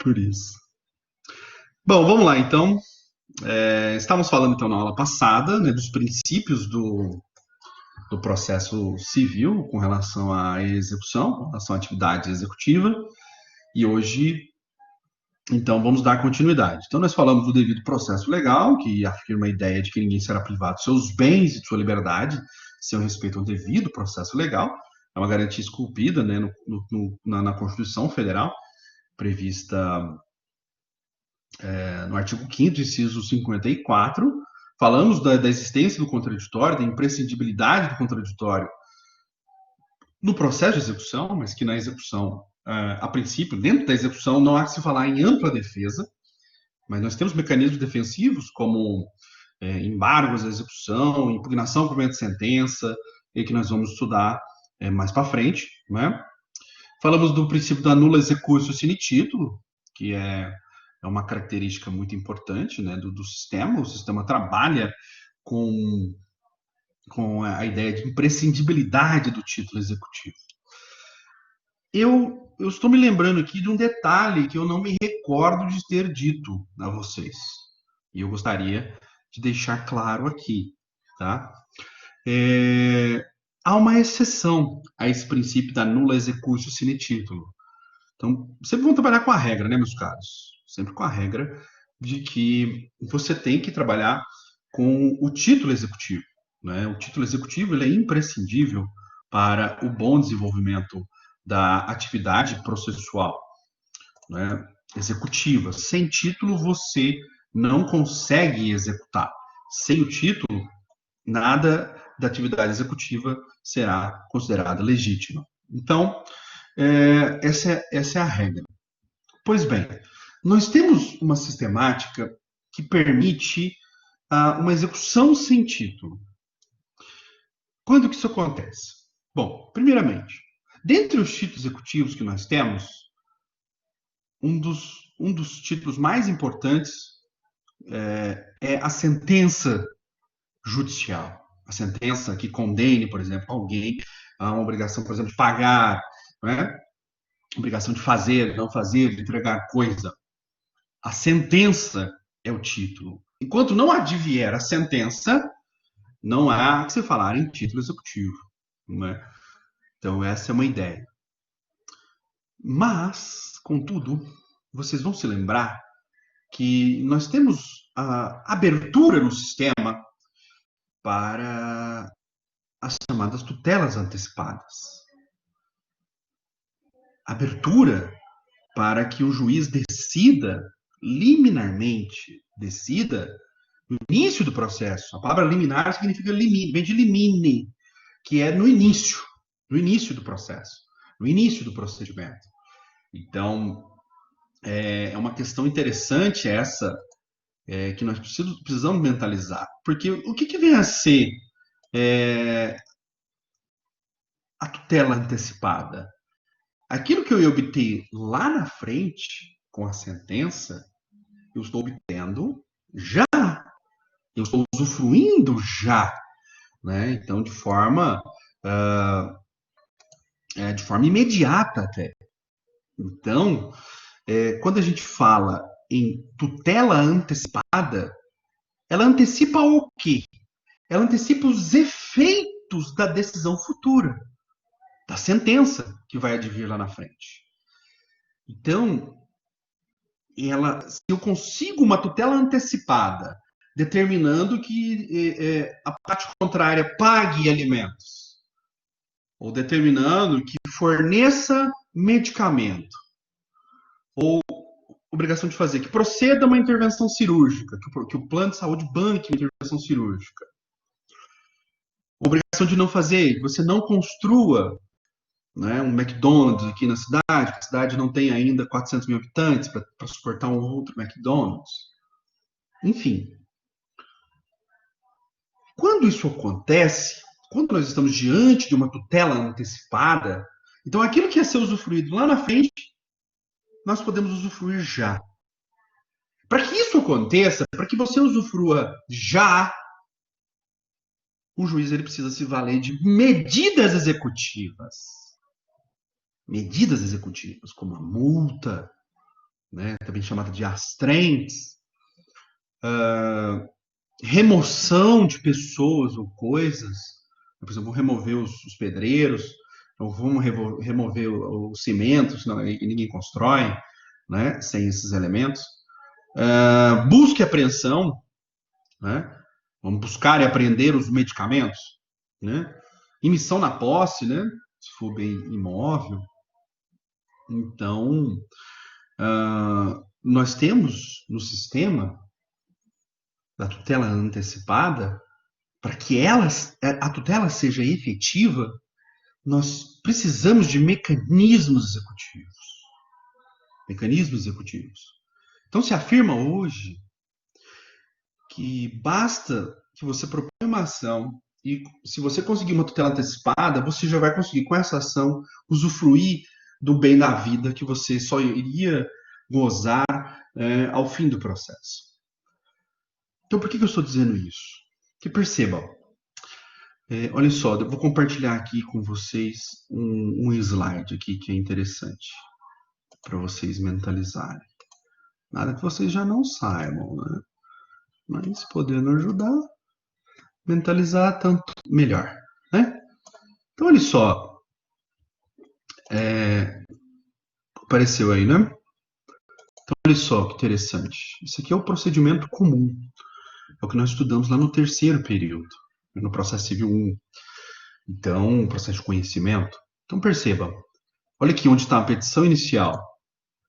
Por isso. Bom, vamos lá então. Estávamos falando então na aula passada, né, dos princípios do processo civil com relação à execução, com relação à atividade executiva, e hoje, então, vamos dar continuidade. Então, nós falamos do devido processo legal, que afirma a ideia de que ninguém será privado de seus bens e de sua liberdade, sem o respeito ao devido processo legal. É uma garantia esculpida, né, na Constituição Federal, prevista no artigo 5º, inciso 54, falamos da existência do contraditório, da imprescindibilidade do contraditório no processo de execução, mas que na execução, a princípio, dentro da execução, não há que se falar em ampla defesa, mas nós temos mecanismos defensivos como embargos à execução, impugnação por meio de sentença, e que nós vamos estudar mais para frente, né? Falamos do princípio da nula execução sine título, que é uma característica muito importante, né, do sistema. O sistema trabalha com, com a ideia de imprescindibilidade do título executivo. Eu estou me lembrando aqui de um detalhe que eu não me recordo de ter dito a vocês. E eu gostaria de deixar claro aqui, tá? Há uma exceção a esse princípio da nula execution sine título. Então, sempre vão trabalhar com a regra, né, meus caros? Sempre com a regra de que você tem que trabalhar com o título executivo, né? O título executivo ele é imprescindível para o bom desenvolvimento da atividade processual, né, executiva. Sem título, você não consegue executar. Sem o título, nada da atividade executiva será considerada legítima. Então, essa é a regra. Pois bem, nós temos uma sistemática que permite uma execução sem título. Quando que isso acontece? Bom, primeiramente, dentre os títulos executivos que nós temos, um dos títulos mais importantes é a sentença judicial. A sentença que condene, por exemplo, alguém a uma obrigação, por exemplo, de pagar, né? Obrigação de fazer, não fazer, de entregar coisa. A sentença é o título. Enquanto não advier a sentença, não há que se falar em título executivo. Né? Então, essa é uma ideia. Mas, contudo, vocês vão se lembrar que nós temos a abertura no sistema para as chamadas tutelas antecipadas. Abertura para que o juiz decida liminarmente, decida no início do processo. A palavra liminar significa limine, vem de limine, que é no início do processo, no início do procedimento. Então, é uma questão interessante essa, que nós precisamos mentalizar. Porque o que vem a ser a tutela antecipada? Aquilo que eu ia obter lá na frente, com a sentença, eu estou obtendo já. Eu estou usufruindo já. Né? Então, de forma imediata até. Então, quando a gente fala em tutela antecipada, ela antecipa o quê? Ela antecipa os efeitos da decisão futura, da sentença que vai advir lá na frente. Então, se eu consigo uma tutela antecipada, determinando que a parte contrária pague alimentos, ou determinando que forneça medicamento, ou obrigação de fazer, que proceda uma intervenção cirúrgica, que o plano de saúde banque uma intervenção cirúrgica. Obrigação de não fazer, que você não construa, né, um McDonald's aqui na cidade, que a cidade não tem ainda 400 mil habitantes para suportar um outro McDonald's. Enfim. Quando isso acontece, quando nós estamos diante de uma tutela antecipada, então aquilo que ia ser usufruído lá na frente, nós podemos usufruir já. Para que isso aconteça, para que você usufrua já, o juiz ele precisa se valer de medidas executivas. Medidas executivas, como a multa, né, também chamada de astrentes, remoção de pessoas ou coisas, por exemplo, vamos remover os pedreiros, ou vamos remover os cimentos, senão ninguém constrói, né, sem esses elementos. Busca e apreensão, né? Vamos buscar e apreender os medicamentos, né? Emissão na posse, né? Se for bem imóvel. Então, nós temos no sistema da tutela antecipada, para que a tutela seja efetiva, nós precisamos de mecanismos executivos. Mecanismos executivos. Então, se afirma hoje que basta que você proponha uma ação e se você conseguir uma tutela antecipada, você já vai conseguir, com essa ação, usufruir do bem da vida que você só iria gozar ao fim do processo. Então, por que eu estou dizendo isso? Que percebam, olha só, eu vou compartilhar aqui com vocês um slide aqui que é interessante para vocês mentalizarem. Nada que vocês já não saibam, né? Mas podendo ajudar, mentalizar tanto melhor, né? Então, olha só, apareceu aí, né? Então, olha só que interessante. Isso aqui é o procedimento comum. É o que nós estudamos lá no terceiro período, no processo civil 1. Então, processo de conhecimento. Então, perceba, olha aqui onde está a petição inicial.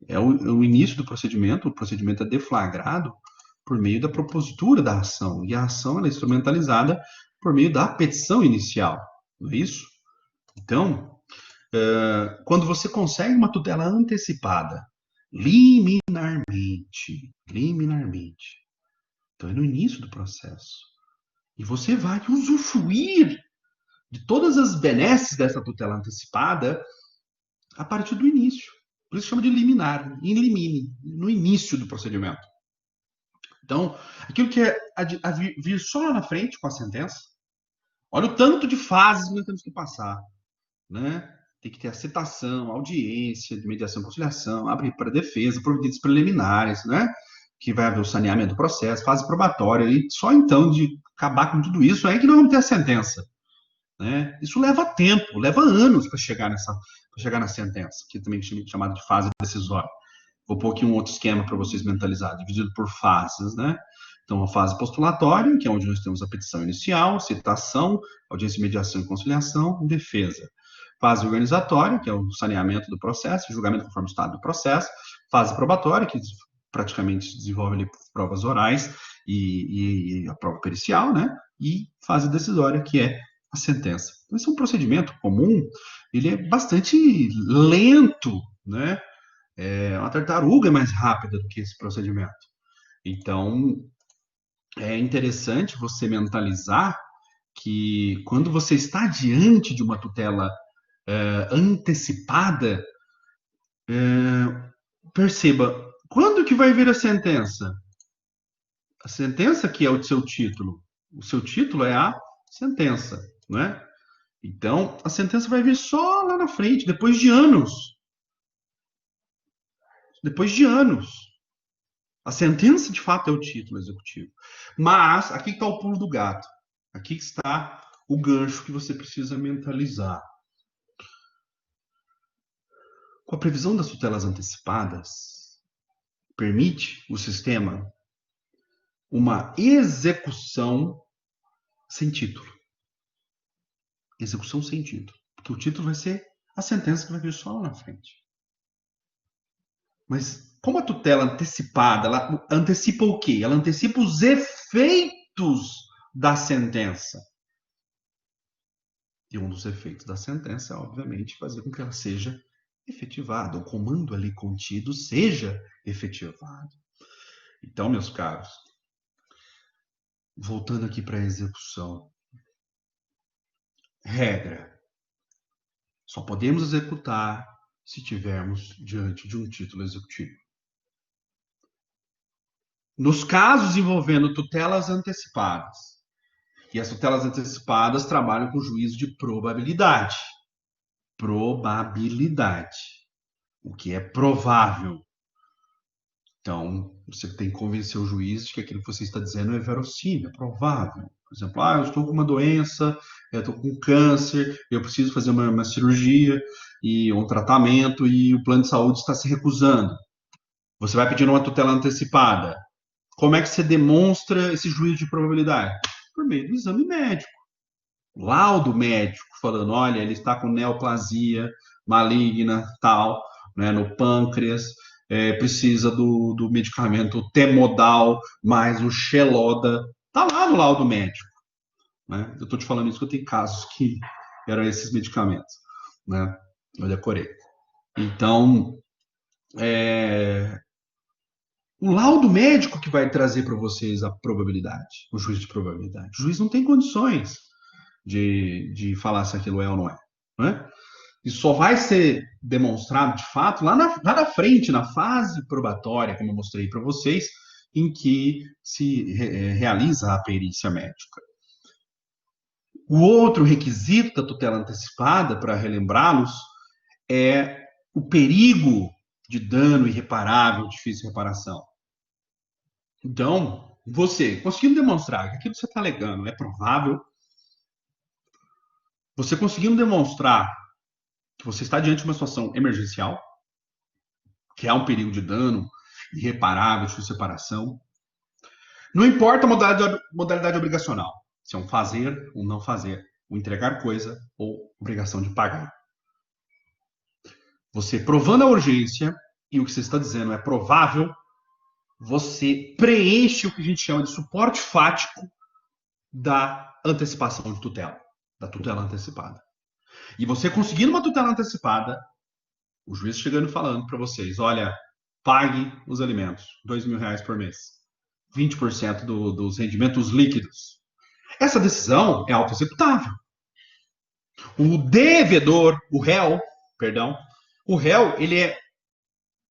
É o início do procedimento, o procedimento é deflagrado por meio da propositura da ação, e a ação ela é instrumentalizada por meio da petição inicial, não é isso? Então, quando você consegue uma tutela antecipada, liminarmente, então é no início do processo, e você vai usufruir de todas as benesses dessa tutela antecipada a partir do início. Por isso chama de liminar, in limine, no início do procedimento. Então, aquilo que é a vir só lá na frente com a sentença, olha o tanto de fases que nós temos que passar, né? Tem que ter a citação, audiência de mediação e conciliação, abrir para defesa, providências preliminares, né? Que vai haver o saneamento do processo, fase probatória, e só então de acabar com tudo isso é que nós vamos ter a sentença, né? Isso leva tempo, leva anos para chegar na sentença, que também é chamada de fase decisória. Vou pôr aqui um outro esquema para vocês mentalizarem, dividido por fases, né? Então, a fase postulatória, que é onde nós temos a petição inicial, citação, audiência de mediação e conciliação, defesa. Fase organizatória, que é o saneamento do processo, julgamento conforme o estado do processo. Fase probatória, que praticamente desenvolve ali provas orais e a prova pericial, né? E fase decisória, que é a sentença. Então, esse é um procedimento comum, ele é bastante lento, né? Uma tartaruga é mais rápida do que esse procedimento. Então, é interessante você mentalizar que quando você está diante de uma tutela antecipada, perceba, quando que vai vir a sentença? A sentença que é o seu título. O seu título é a sentença, não é? Então, a sentença vai vir só lá na frente, depois de anos. Depois de anos. A sentença, de fato, é o título executivo. Mas, aqui está o pulo do gato. Aqui está o gancho que você precisa mentalizar. Com a previsão das tutelas antecipadas, permite o sistema uma execução sem título. Execução sem título. Porque o título vai ser a sentença que vai vir só lá na frente. Mas, como a tutela antecipada, ela antecipa o quê? Ela antecipa os efeitos da sentença. E um dos efeitos da sentença é, obviamente, fazer com que ela seja efetivada, o comando ali contido seja efetivado. Então, meus caros, voltando aqui para a execução. Regra. Só podemos executar se tivermos diante de um título executivo. Nos casos envolvendo tutelas antecipadas, e as tutelas antecipadas trabalham com juízo de probabilidade. Probabilidade. O que é provável. Então, você tem que convencer o juiz de que aquilo que você está dizendo é verossímil, é provável. Por exemplo, eu estou com uma doença, eu estou com câncer, eu preciso fazer uma cirurgia e um tratamento e o plano de saúde está se recusando. Você vai pedir uma tutela antecipada. Como é que você demonstra esse juízo de probabilidade? Por meio do exame médico. Laudo médico falando, olha, ele está com neoplasia maligna, tal, né, no pâncreas, precisa do medicamento Temodal mais o Xeloda. Tá lá no laudo médico. Né? Eu estou te falando isso porque eu tenho casos que eram esses medicamentos. Né? Eu decorei. Então, o laudo médico que vai trazer para vocês a probabilidade, o juiz de probabilidade. O juiz não tem condições de falar se aquilo é ou não é. Né? E só vai ser demonstrado de fato lá na frente, na fase probatória, como eu mostrei para vocês, em que se realiza a perícia médica. O outro requisito da tutela antecipada, para relembrá-los, é o perigo de dano irreparável, difícil reparação. Então, você conseguindo demonstrar que aquilo que você está alegando é provável, você conseguindo demonstrar que você está diante de uma situação emergencial, que há um perigo de dano irreparável, de separação. Não importa a modalidade obrigacional, se é um fazer ou não fazer, um entregar coisa ou obrigação de pagar. Você provando a urgência e o que você está dizendo é provável, você preenche o que a gente chama de suporte fático da antecipação de tutela, da tutela antecipada. E você conseguindo uma tutela antecipada, o juiz chegando e falando para vocês, olha, pague os alimentos, R$ 2.000 por mês, 20% dos rendimentos líquidos. Essa decisão é autoexecutável. O devedor, o réu, ele é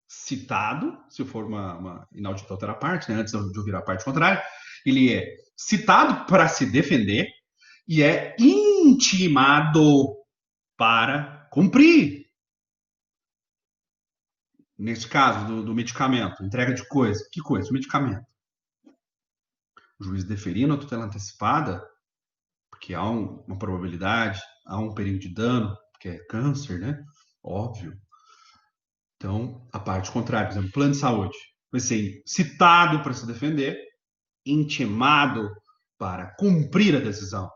citado, se for uma inaudita outra parte, né, antes de ouvir a parte contrária, ele é citado para se defender e é intimado para cumprir. Nesse caso do medicamento, entrega de coisa. Que coisa? O medicamento. O juiz deferindo a tutela antecipada, porque há uma probabilidade, há um perigo de dano, que é câncer, né? Óbvio. Então, a parte contrária, por exemplo, plano de saúde, vai ser citado para se defender, intimado para cumprir a decisão,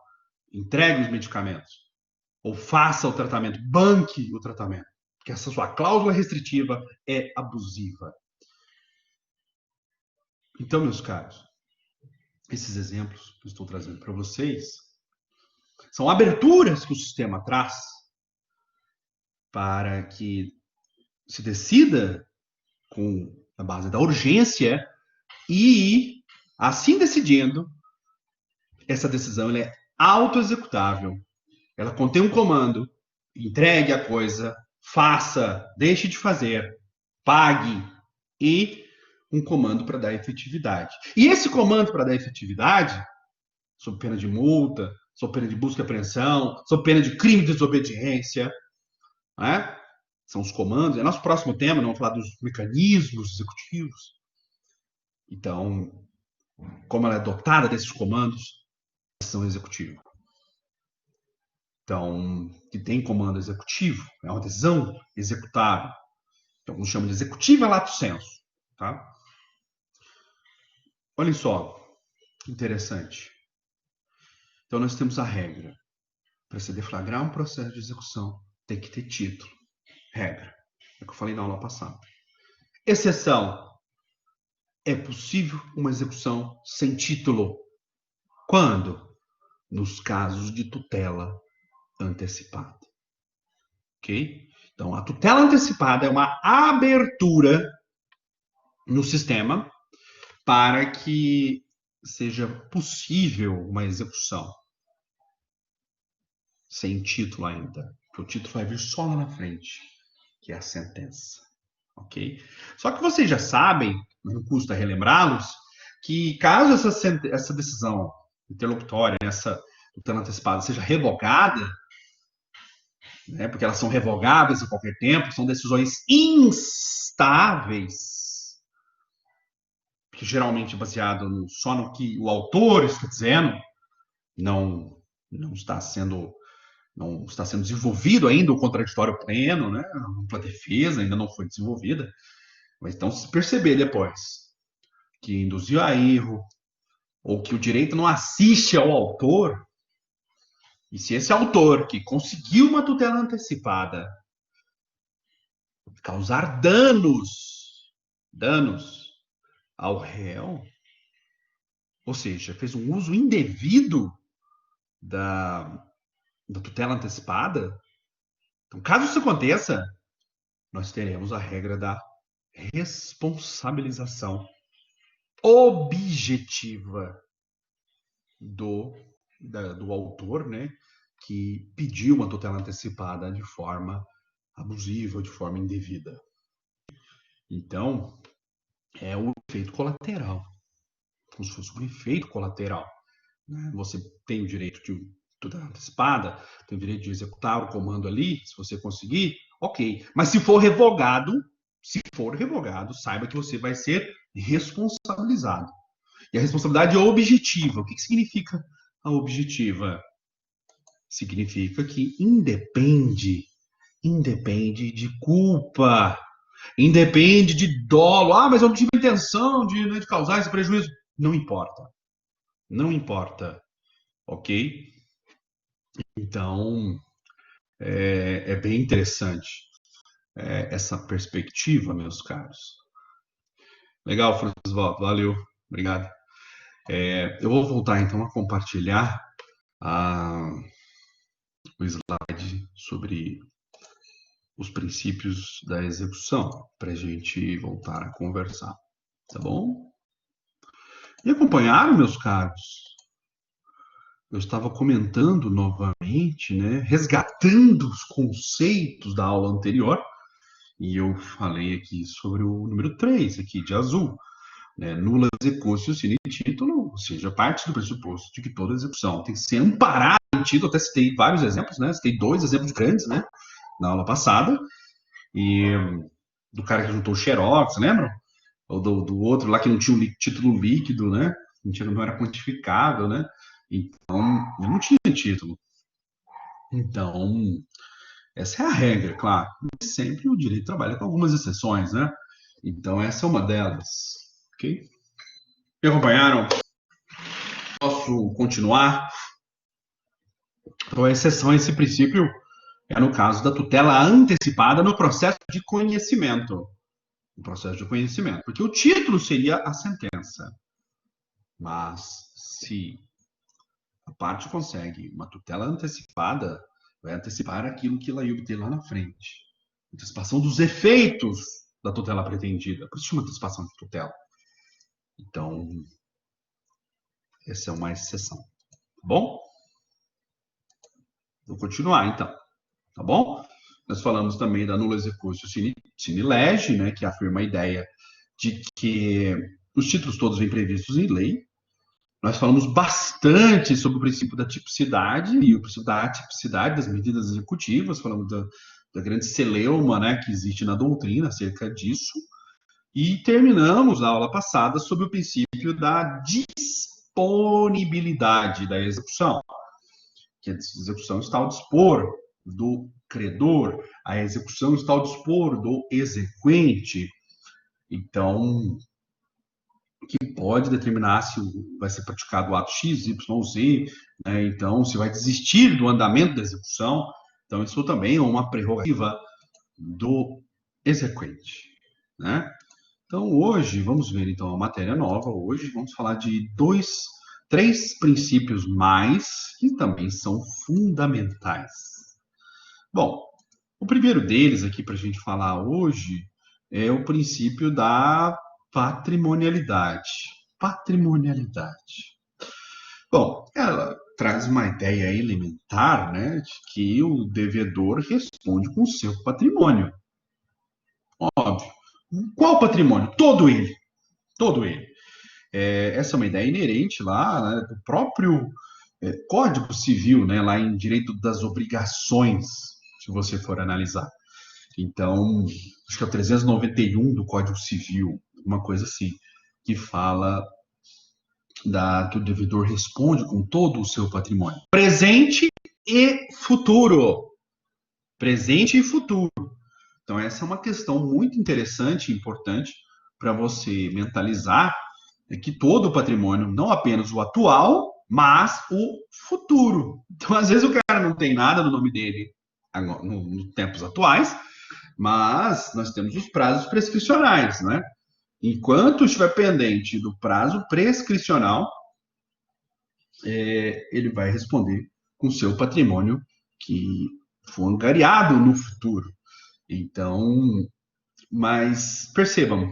entregue os medicamentos, ou faça o tratamento, banque o tratamento, porque essa sua cláusula restritiva é abusiva. Então, meus caros, esses exemplos que eu estou trazendo para vocês são aberturas que o sistema traz para que se decida com a base da urgência e, assim decidindo, essa decisão ela é autoexecutável. Ela contém um comando, entregue a coisa, faça, deixe de fazer, pague e um comando para dar efetividade. E esse comando para dar efetividade, sob pena de multa, sob pena de busca e apreensão, sob pena de crime de desobediência, né? São os comandos. É nosso próximo tema, nós vamos falar dos mecanismos executivos. Então, como ela é dotada desses comandos, decisão executiva. Então, que tem comando executivo, é uma decisão executável. Então, alguns chamam de executiva lato sensu. Tá? Olhem só, interessante. Então, nós temos a regra. Para se deflagrar um processo de execução, tem que ter título. Regra. É o que eu falei na aula passada. Exceção. É possível uma execução sem título. Quando? Nos casos de tutela antecipada. Ok? Então, a tutela antecipada é uma abertura no sistema para que seja possível uma execução sem título ainda. Porque o título vai vir só lá na frente, que é a sentença. Ok? Só que vocês já sabem, não custa relembrá-los, que caso essa decisão interlocutória, essa tutela antecipada, seja revogada, né, porque elas são revogáveis a qualquer tempo, são decisões instáveis. que geralmente é baseado só no que o autor está dizendo, não, não está sendo não está sendo desenvolvido ainda o contraditório pleno, né? A ampla defesa ainda não foi desenvolvida. Mas então, se perceber depois que induziu a erro ou que o direito não assiste ao autor, e se esse autor que conseguiu uma tutela antecipada causar danos ao réu, ou seja, fez um uso indevido da, da tutela antecipada, então, caso isso aconteça, nós teremos a regra da responsabilização objetiva do autor, né, que pediu uma tutela antecipada de forma abusiva, de forma indevida. Então, é o efeito colateral, como se fosse um efeito colateral. Né? Você tem o direito de tutela antecipada, tem o direito de executar o comando ali, se você conseguir, ok. Mas se for revogado, saiba que você vai ser responsabilizado. E a responsabilidade é objetiva. O que significa a objetiva? Significa que independe de culpa, independe de dolo. Ah, mas eu não tive intenção de causar esse prejuízo. Não importa. Não importa. Ok? Então, é bem interessante essa perspectiva, meus caros. Legal, Francisco. Valeu. Obrigado. Eu vou voltar, então, a compartilhar o slide sobre os princípios da execução, para a gente voltar a conversar. Tá bom? E acompanharam, meus caros? Eu estava comentando novamente, né, resgatando os conceitos da aula anterior, e eu falei aqui sobre o número 3, aqui de azul, né, nula executio sine título, ou seja, parte do pressuposto de que toda execução tem que ser amparada em título. Até citei vários exemplos, né, citei 2 exemplos grandes, né, na aula passada, e do cara que juntou o Xerox, lembram? Ou do outro lá que não tinha um título líquido, né, não era quantificável, né, então eu não tinha título. Então, essa é a regra, claro. Mas sempre o direito trabalha com algumas exceções, né? Então, essa é uma delas. Ok? Me acompanharam? Posso continuar? Então, a exceção a esse princípio é no caso da tutela antecipada no processo de conhecimento. No processo de conhecimento. Porque o título seria a sentença. Mas, se a parte consegue uma tutela antecipada, vai antecipar aquilo que ela ia obter lá na frente. Antecipação dos efeitos da tutela pretendida. Por isso chama antecipação de tutela. Então, essa é uma exceção. Tá bom? Vou continuar, então. Tá bom? Nós falamos também da nula executio sine lege, né, que afirma a ideia de que os títulos todos vêm previstos em lei. Nós falamos bastante sobre o princípio da tipicidade e o princípio da atipicidade das medidas executivas. Falamos da grande celeuma, né, que existe na doutrina acerca disso. E terminamos a aula passada sobre o princípio da disponibilidade da execução, que a execução está ao dispor do credor, a execução está ao dispor do exequente. Então, que pode determinar se vai ser praticado o ato X, Y, Z, né? Então, se vai desistir do andamento da execução. Então, isso também é uma prerrogativa do exequente, né? Então, hoje, vamos ver então a matéria nova. Hoje vamos falar de três princípios mais que também são fundamentais. Bom, o primeiro deles aqui para a gente falar hoje é o princípio da patrimonialidade. Patrimonialidade. Bom, ela traz uma ideia elementar, né, de que o devedor responde com o seu patrimônio. Óbvio. Qual patrimônio? Todo ele. Todo ele. Essa é uma ideia inerente lá, né, do próprio Código Civil, né, lá em Direito das Obrigações, se você for analisar. Então, acho que é o 391 do Código Civil, uma coisa assim. que fala que o devedor responde com todo o seu patrimônio. Presente e futuro. Presente e futuro. Então, essa é uma questão muito interessante e importante para você mentalizar que todo o patrimônio, não apenas o atual, mas o futuro. Então, às vezes, o cara não tem nada no nome dele nos tempos atuais, mas nós temos os prazos prescricionais, né? Enquanto estiver pendente do prazo prescricional, ele vai responder com seu patrimônio que for angariado no futuro. Então, mas percebam,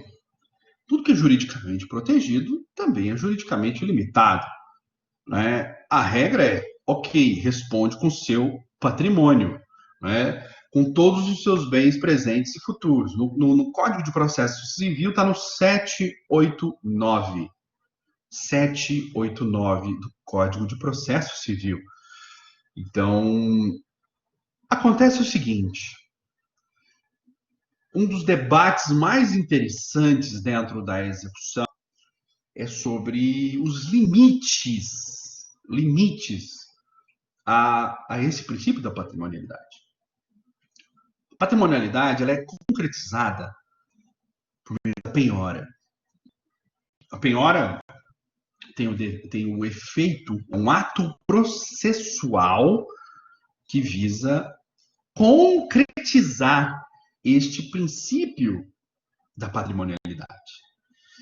tudo que é juridicamente protegido também é juridicamente limitado, né? A regra é, ok, responde com seu patrimônio, né? Com todos os seus bens presentes e futuros. No Código de Processo Civil está no 789. 789 do Código de Processo Civil. Então, acontece o seguinte: um dos debates mais interessantes dentro da execução é sobre os limites a esse princípio da patrimonialidade. A patrimonialidade ela é concretizada por meio da penhora. A penhora tem um efeito, um ato processual que visa concretizar este princípio da patrimonialidade.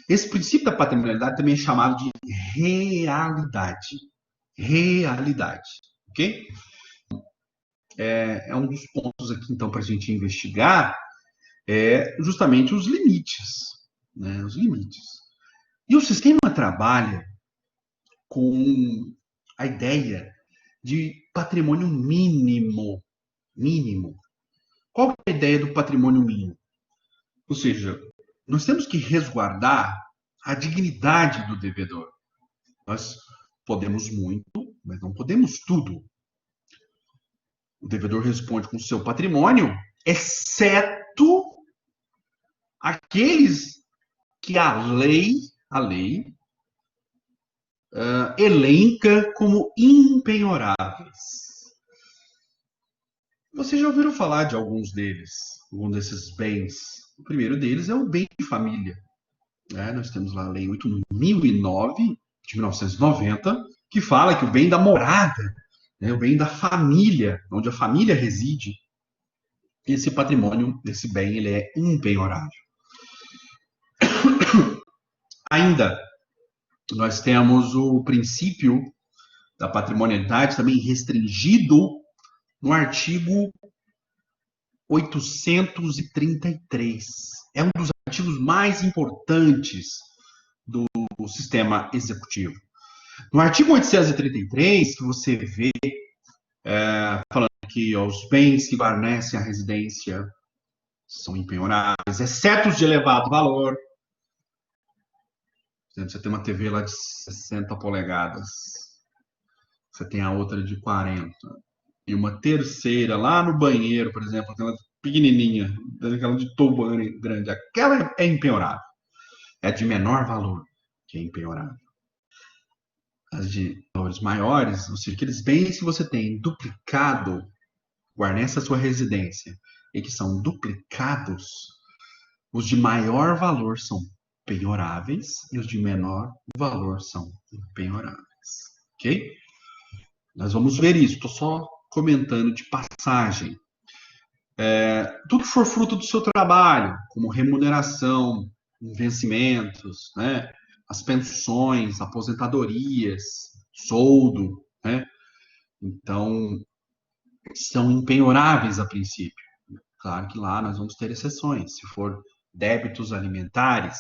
Esse princípio da patrimonialidade também é chamado de realidade. Realidade, ok? É um dos pontos aqui, então, para a gente investigar, justamente os limites, né? Os limites. E o sistema trabalha com a ideia de patrimônio mínimo. Mínimo. Qual é a ideia do patrimônio mínimo? Ou seja, nós temos que resguardar a dignidade do devedor. Nós podemos muito, mas não podemos tudo. O devedor responde com o seu patrimônio, exceto aqueles que a lei elenca como impenhoráveis. Vocês já ouviram falar de alguns deles, algum desses bens. O primeiro deles é o bem de família. Nós temos lá a Lei 8.009, de 1990, que fala que o bem da morada, o bem da família, onde a família reside, esse patrimônio, esse bem, ele é impenhorável. Ainda, nós temos o princípio da patrimonialidade também restringido no artigo 833. É um dos artigos mais importantes do sistema executivo. No artigo 833, que você vê falando que os bens que guarnecem a residência são impenhoráveis, exceto os de elevado valor. Por exemplo, você tem uma TV lá de 60 polegadas, você tem a outra de 40, e uma terceira lá no banheiro, por exemplo, aquela pequenininha, aquela de tubo grande, aquela é impenhorável. É de menor valor que é impenhorável. As de valores maiores, ou seja, aqueles bens que você tem duplicado, guarnece a sua residência, e que são duplicados, os de maior valor são penhoráveis e os de menor valor são impenhoráveis. Ok? Nós vamos ver isso, estou só comentando de passagem. Tudo que for fruto do seu trabalho, como remuneração, vencimentos, né? As pensões, aposentadorias, soldo, né? Então, são impenhoráveis a princípio. Claro que lá nós vamos ter exceções. Se for débitos alimentares,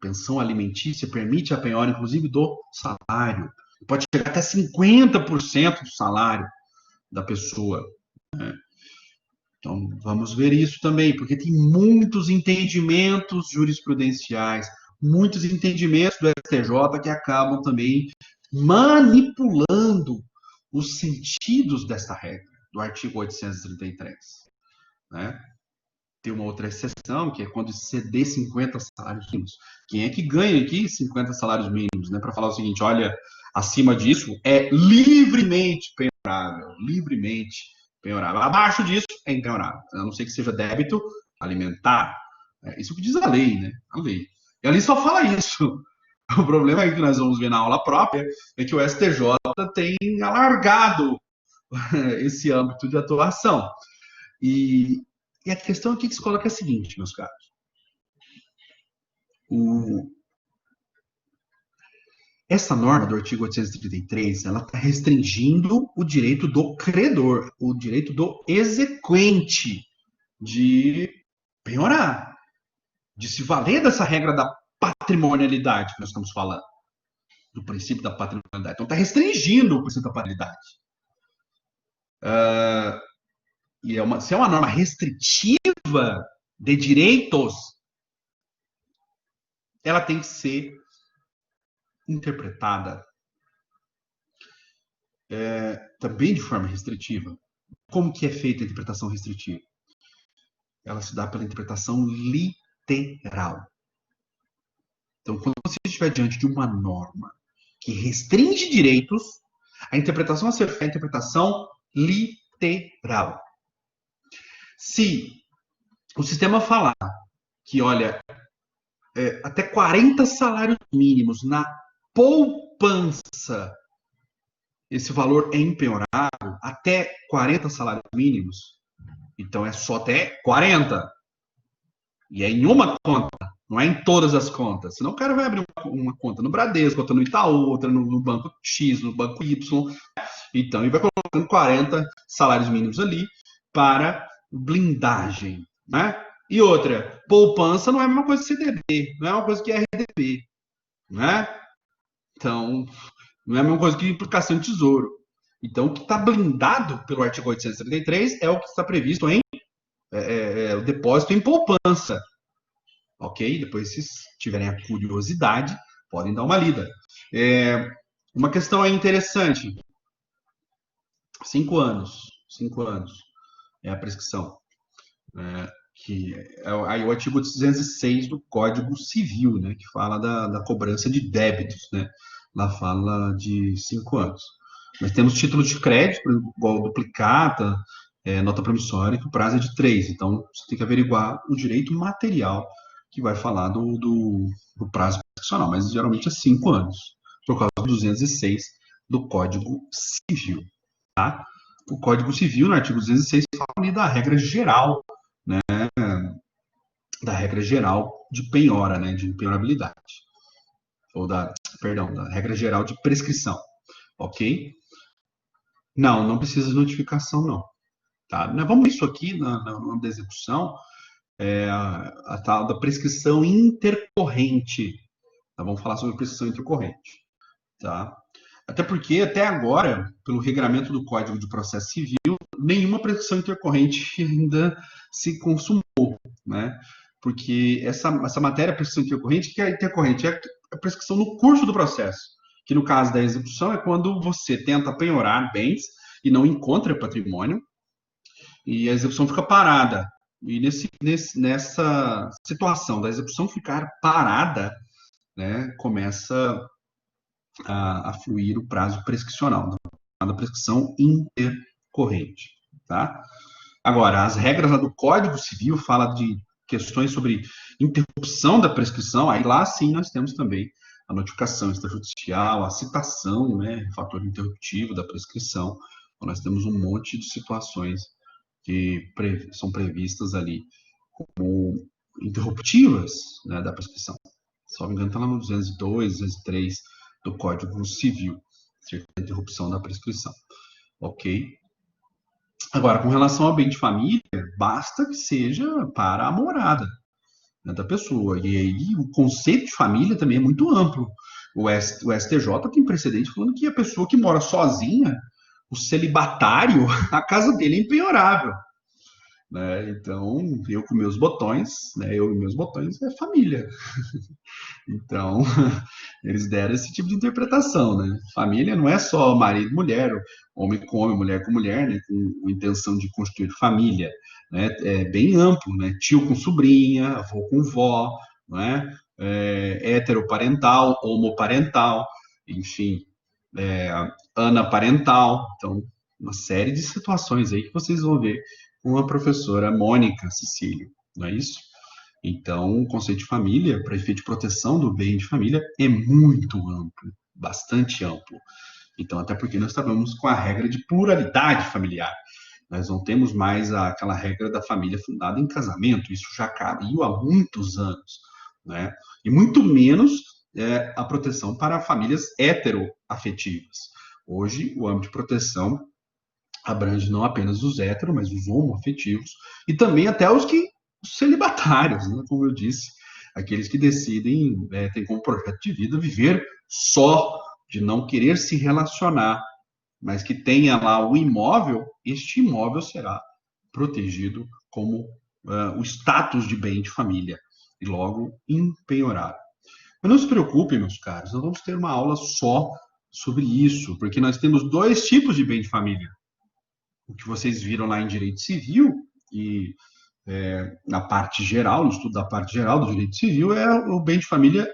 pensão alimentícia permite a penhora, inclusive, do salário. Pode chegar até 50% do salário da pessoa, né? Então, vamos ver isso também, porque tem muitos entendimentos jurisprudenciais, muitos entendimentos do STJ que acabam também manipulando os sentidos desta regra, do artigo 833. Né? ter uma outra exceção, que é quando exceder 50 salários mínimos. Quem é que ganha aqui 50 salários mínimos, né? Para falar o seguinte, olha, acima disso é livremente penhorável, livremente penhorável. Abaixo disso é impenhorável, a não ser que seja débito alimentar. É isso que diz a lei, né? A lei. E ali só fala isso. O problema é que nós vamos ver na aula própria é que o STJ tem alargado esse âmbito de atuação. E a questão aqui que se coloca é a seguinte, meus caros. Essa norma do artigo 833, ela está restringindo o direito do credor, o direito do exequente de penhorar, de se valer dessa regra da patrimonialidade que nós estamos falando, do princípio da patrimonialidade. Então, está restringindo o princípio da patrimonialidade. Se é uma norma restritiva de direitos, ela tem que ser interpretada também de forma restritiva. Como que é feita a interpretação restritiva? Ela se dá pela interpretação literal. Então, quando você estiver diante de uma norma que restringe direitos, a interpretação a ser feita é a interpretação literal. Se o sistema falar que, olha, até 40 salários mínimos na poupança, esse valor é impenhorável, até 40 salários mínimos, então é só até 40. E é em uma conta, não é em todas as contas. Senão o cara vai abrir uma conta no Bradesco, outra no Itaú, outra no banco X, no banco Y. Então, ele vai colocando 40 salários mínimos ali para blindagem, né? E outra, poupança não é a mesma coisa que CDB, não é uma coisa que RDB, né? Então, não é a mesma coisa que implicação de tesouro. Então, o que está blindado pelo artigo 833 é o que está previsto em o depósito em poupança. Ok? Depois, se tiverem a curiosidade, podem dar uma lida. Uma questão aí interessante. 5 anos. 5 anos é a prescrição. Que aí o artigo 206 do Código Civil, né? Que fala da cobrança de débitos, né? Lá fala de 5 anos. Mas temos títulos de crédito, igual duplicata, nota promissória, que o prazo é de 3. Então, você tem que averiguar o direito material que vai falar do prazo prescricional, mas geralmente é 5 anos, por causa do 206 do Código Civil. Tá? O Código Civil, no artigo 206, fala ali da regra geral, né? Da regra geral de penhora, né? De penhorabilidade. Ou da regra geral de prescrição. Ok? Não precisa de notificação, não. Tá? Vamos ver isso aqui na da execução, a tal da prescrição intercorrente. Tá? Vamos falar sobre prescrição intercorrente. Tá? Até porque, até agora, pelo regramento do Código de Processo Civil, nenhuma prescrição intercorrente ainda se consumou, né? Porque essa matéria, prescrição intercorrente, que é intercorrente? É a prescrição no curso do processo, que no caso da execução é quando você tenta penhorar bens e não encontra patrimônio, e a execução fica parada. E nessa situação da execução ficar parada, né, começa a fluir o prazo prescricional, da prescrição intercorrente. Tá? Agora, as regras lá do Código Civil falam de questões sobre interrupção da prescrição, aí lá sim nós temos também a notificação extrajudicial, a citação, né, fator interruptivo da prescrição, então, nós temos um monte de situações que são previstas ali como interruptivas, né, da prescrição. Se não me engano, está lá no 202, 203 do Código Civil, a interrupção da prescrição. Ok? Agora, com relação ao bem de família, basta que seja para a morada, né, da pessoa. E aí, o conceito de família também é muito amplo. O STJ tem precedente falando que a pessoa que mora sozinha, o celibatário, a casa dele é impenhorável. Né? Então, eu com meus botões, né? Eu e meus botões é família. Então, Eles deram esse tipo de interpretação, né? Família não é só marido e mulher, homem com homem, mulher com mulher, né? Com intenção de construir família, né? É bem amplo, né? Tio com sobrinha, avô com vó, não é? Heteroparental, homoparental, enfim, é, anaparental. Então, uma série de situações aí que vocês vão ver com a professora Mônica Cecílio, não é isso? Então, o conceito de família, para efeito de proteção do bem de família, é muito amplo, bastante amplo. Então, até porque nós trabalhamos com a regra de pluralidade familiar. Nós não temos mais aquela regra da família fundada em casamento, isso já caiu há muitos anos, né? E muito menos a proteção para famílias heteroafetivas. Hoje, o âmbito de proteção abrange não apenas os héteros, mas os homoafetivos e também até os celibatários, né? Como eu disse, aqueles que decidem, têm como projeto de vida viver só, de não querer se relacionar, mas que tenha lá o imóvel, este imóvel será protegido como o status de bem de família e logo impenhorável. Mas não se preocupem, meus caros, nós vamos ter uma aula só sobre isso, porque nós temos dois tipos de bem de família. O que vocês viram lá em direito civil e na parte geral, no estudo da parte geral do direito civil, é o bem de família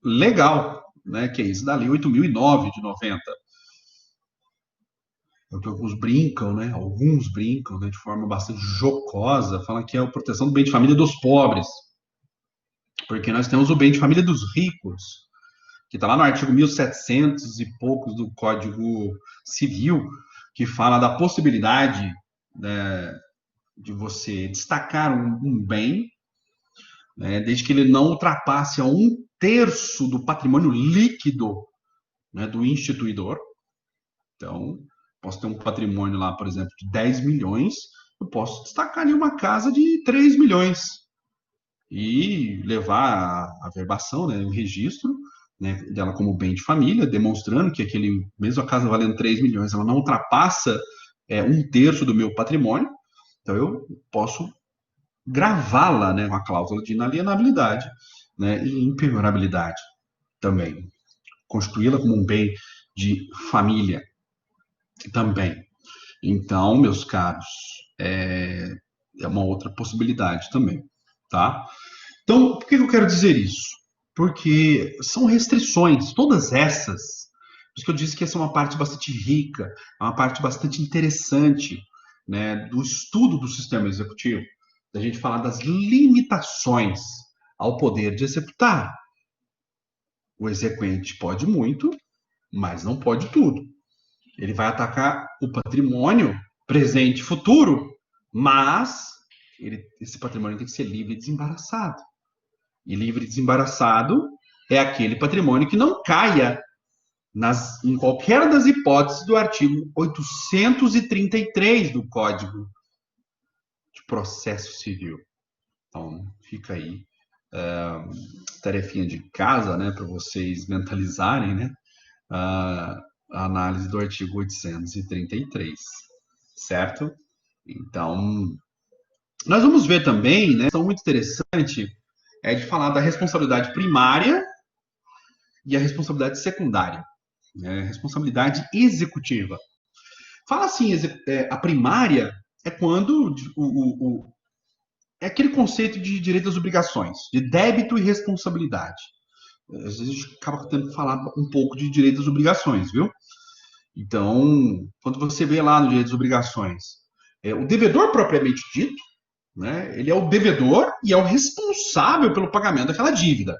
legal, né, que é isso da Lei 8.009 de 90. É o que alguns brincam, né, de forma bastante jocosa, falam que é a proteção do bem de família dos pobres, porque nós temos o bem de família dos ricos, que está lá no artigo 1700 e poucos do Código Civil, que fala da possibilidade, né, de você destacar um bem, né, desde que ele não ultrapasse a 1/3 do patrimônio líquido, né, do instituidor. Então, posso ter um patrimônio lá, por exemplo, de 10 milhões, eu posso destacar ali uma casa de 3 milhões e levar a verbação, né, o registro, né, dela como bem de família, demonstrando que mesmo a casa valendo 3 milhões, ela não ultrapassa 1/3 do meu patrimônio. Então, eu posso gravá-la, né, com a cláusula de inalienabilidade, né, e impenhorabilidade também. Construí-la como um bem de família também. Então, meus caros, é uma outra possibilidade também, tá? Então, por que eu quero dizer isso? Porque são restrições, todas essas. Por isso que eu disse que essa é uma parte bastante rica, é uma parte bastante interessante, né, do estudo do sistema executivo, da gente falar das limitações ao poder de executar. O exequente pode muito, mas não pode tudo. Ele vai atacar o patrimônio presente e futuro, mas esse patrimônio tem que ser livre e desembaraçado. E livre e desembaraçado é aquele patrimônio que não caia em qualquer das hipóteses do artigo 833 do Código de Processo Civil. Então, fica aí tarefinha de casa, né, para vocês mentalizarem, né, a análise do artigo 833, certo? Então, nós vamos ver também, né, questão muito interessante de falar da responsabilidade primária e a responsabilidade secundária, né, responsabilidade executiva. Fala assim, a primária é quando é aquele conceito de direito às obrigações, de débito e responsabilidade. Às vezes a gente acaba tendo que falar um pouco de direito às obrigações, viu? Então, quando você vê lá no direito às obrigações, o devedor propriamente dito, né, ele é o devedor e é o responsável pelo pagamento daquela dívida.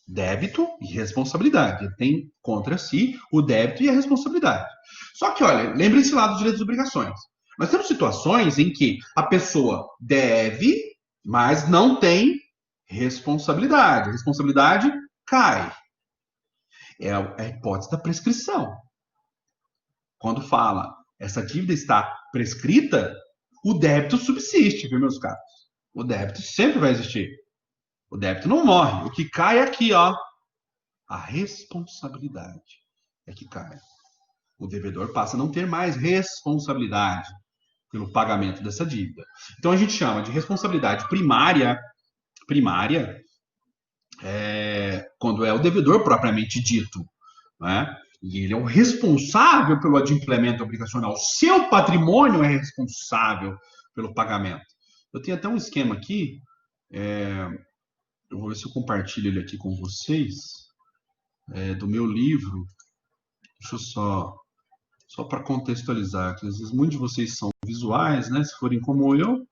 Débito e responsabilidade. Ele tem contra si o débito e a responsabilidade. Só que, olha, lembrem-se lá dos direitos e obrigações. Nós temos situações em que a pessoa deve, mas não tem responsabilidade. A responsabilidade cai. É a hipótese da prescrição. Quando fala essa dívida está prescrita, o débito subsiste, viu, meus caros? O débito sempre vai existir. O débito não morre. O que cai é aqui, ó. A responsabilidade é que cai. O devedor passa a não ter mais responsabilidade pelo pagamento dessa dívida. Então a gente chama de responsabilidade primária quando é o devedor propriamente dito, né? E ele é o responsável pelo adimplemento obrigacional. Seu patrimônio é responsável pelo pagamento. Eu tenho até um esquema aqui, eu vou ver se eu compartilho ele aqui com vocês, do meu livro. Deixa eu só para contextualizar, que às vezes muitos de vocês são visuais, né? Se forem como eu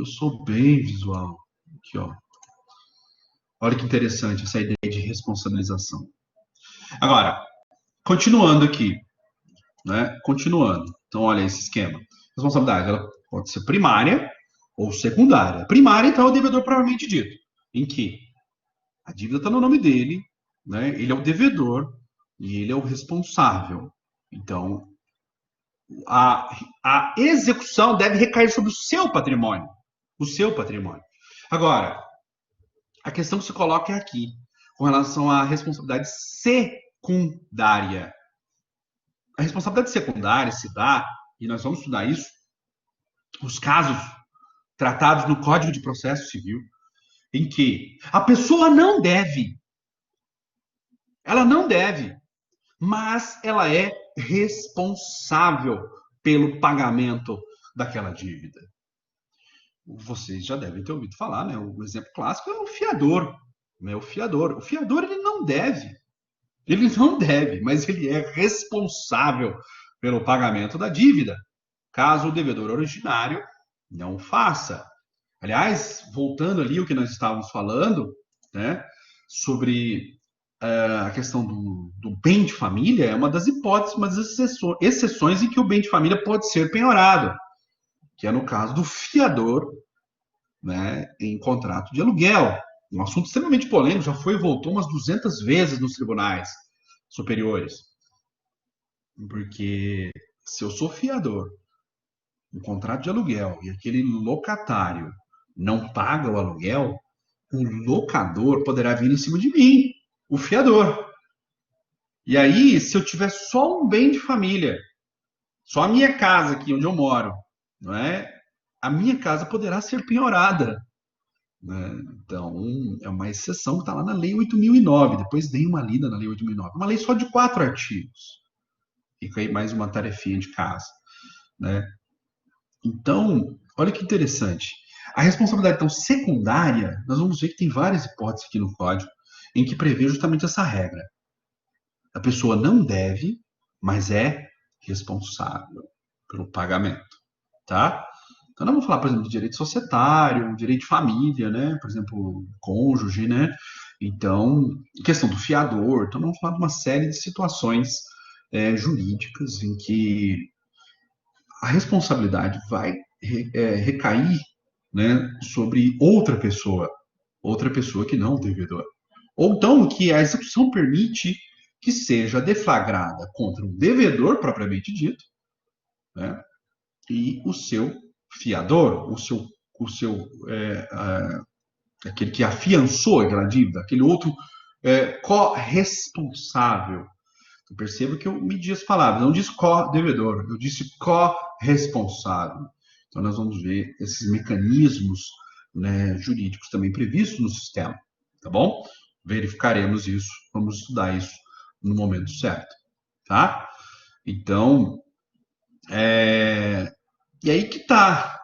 sou bem visual. Aqui, ó. Olha que interessante essa ideia de responsabilização. Agora, continuando aqui, né? Continuando. Então, olha esse esquema. Responsabilidade, ela pode ser primária ou secundária. Primária, então, é o devedor propriamente dito, em que a dívida está no nome dele, né? Ele é o devedor e ele é o responsável. Então, a execução deve recair sobre o seu patrimônio. O seu patrimônio. Agora, a questão que se coloca é aqui, com relação à responsabilidade secundária. A responsabilidade secundária se dá, e nós vamos estudar isso, os casos tratados no Código de Processo Civil, em que a pessoa ela não deve, mas ela é responsável pelo pagamento daquela dívida. Vocês já devem ter ouvido falar, né? O exemplo clássico é o fiador, né? O fiador ele não deve. Ele não deve, mas ele é responsável pelo pagamento da dívida, caso o devedor originário não faça. Aliás, voltando ali ao que nós estávamos falando, né, sobre a questão do bem de família, é uma das hipóteses, uma das exceções em que o bem de família pode ser penhorado, que é no caso do fiador, né, em contrato de aluguel. Um assunto extremamente polêmico, já foi e voltou umas 200 vezes nos tribunais superiores. Porque se eu sou fiador, um contrato de aluguel, e aquele locatário não paga o aluguel, o locador poderá vir em cima de mim, o fiador. E aí, se eu tiver só um bem de família, só a minha casa aqui onde eu moro, não é? A minha casa poderá ser penhorada. Né? Então, é uma exceção que está lá na Lei 8.009. Depois dei uma lida na Lei 8.009. Uma lei só de 4 artigos. Fica aí mais uma tarefinha de casa. Né? Então, olha que interessante. A responsabilidade, então, secundária, nós vamos ver que tem várias hipóteses aqui no Código em que prevê justamente essa regra. A pessoa não deve, mas é responsável pelo pagamento. Tá? Então, nós vamos falar, por exemplo, de direito societário, direito de família, né? Por exemplo, cônjuge, né? Então, questão do fiador. Então, vamos falar de uma série de situações jurídicas em que a responsabilidade vai recair, né, sobre outra pessoa que não o devedor. Ou então que a execução permite que seja deflagrada contra o devedor propriamente dito, né, e o seu fiador, aquele que afiançou aquela dívida, aquele outro corresponsável. Eu percebo que eu medi as palavras, não disse co-devedor, eu disse corresponsável. Então, nós vamos ver esses mecanismos, né, jurídicos também previstos no sistema, tá bom? Verificaremos isso, vamos estudar isso no momento certo, tá? Então, e aí que tá.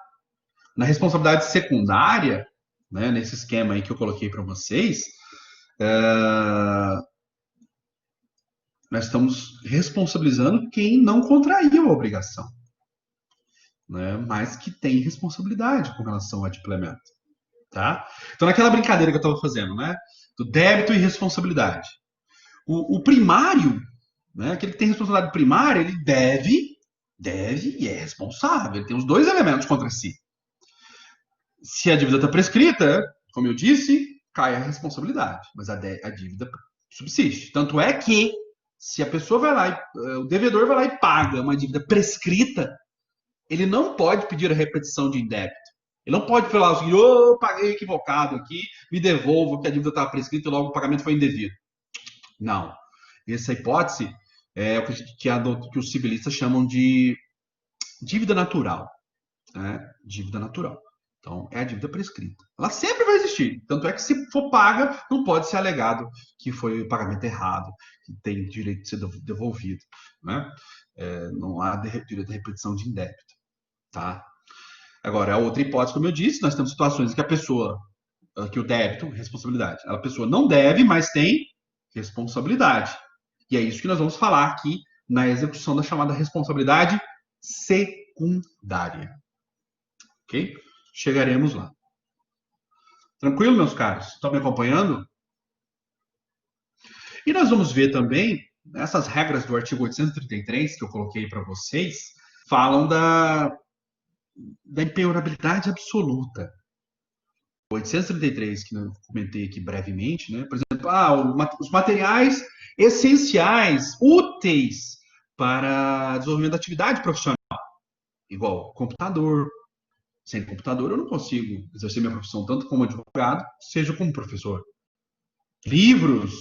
Na responsabilidade secundária, né, nesse esquema aí que eu coloquei para vocês, nós estamos responsabilizando quem não contraiu a obrigação, né, mas que tem responsabilidade com relação ao adimplemento. Tá? Então, naquela brincadeira que eu estava fazendo, né, do débito e responsabilidade. O primário, né, aquele que tem responsabilidade primária, ele deve e é responsável. Ele tem os dois elementos contra si. Se a dívida está prescrita, como eu disse, cai a responsabilidade, mas a dívida subsiste. Tanto é que, se a pessoa vai lá, o devedor vai lá e paga uma dívida prescrita, ele não pode pedir a repetição de débito. Ele não pode falar assim, paguei equivocado aqui, me devolvo que a dívida estava prescrita e logo o pagamento foi indevido. Não. Essa hipótese é o que os civilistas chamam de dívida natural. Né? Dívida natural. Então, é a dívida prescrita. Ela sempre vai existir. Tanto é que, se for paga, não pode ser alegado que foi o pagamento errado, que tem direito de ser devolvido. Né? Não há direito de repetição de indébito. Tá? Agora, a outra hipótese, como eu disse, nós temos situações em que a pessoa, que o débito, responsabilidade, a pessoa não deve, mas tem responsabilidade. E é isso que nós vamos falar aqui na execução da chamada responsabilidade secundária. Ok? Chegaremos lá. Tranquilo, meus caros? Estão me acompanhando? E nós vamos ver também, essas regras do artigo 833 que eu coloquei para vocês, falam da impenhorabilidade absoluta. 833, que eu comentei aqui brevemente, né? Por exemplo, os materiais essenciais, úteis para desenvolvimento da atividade profissional, igual computador. Sem computador eu não consigo exercer minha profissão tanto como advogado, seja como professor. Livros,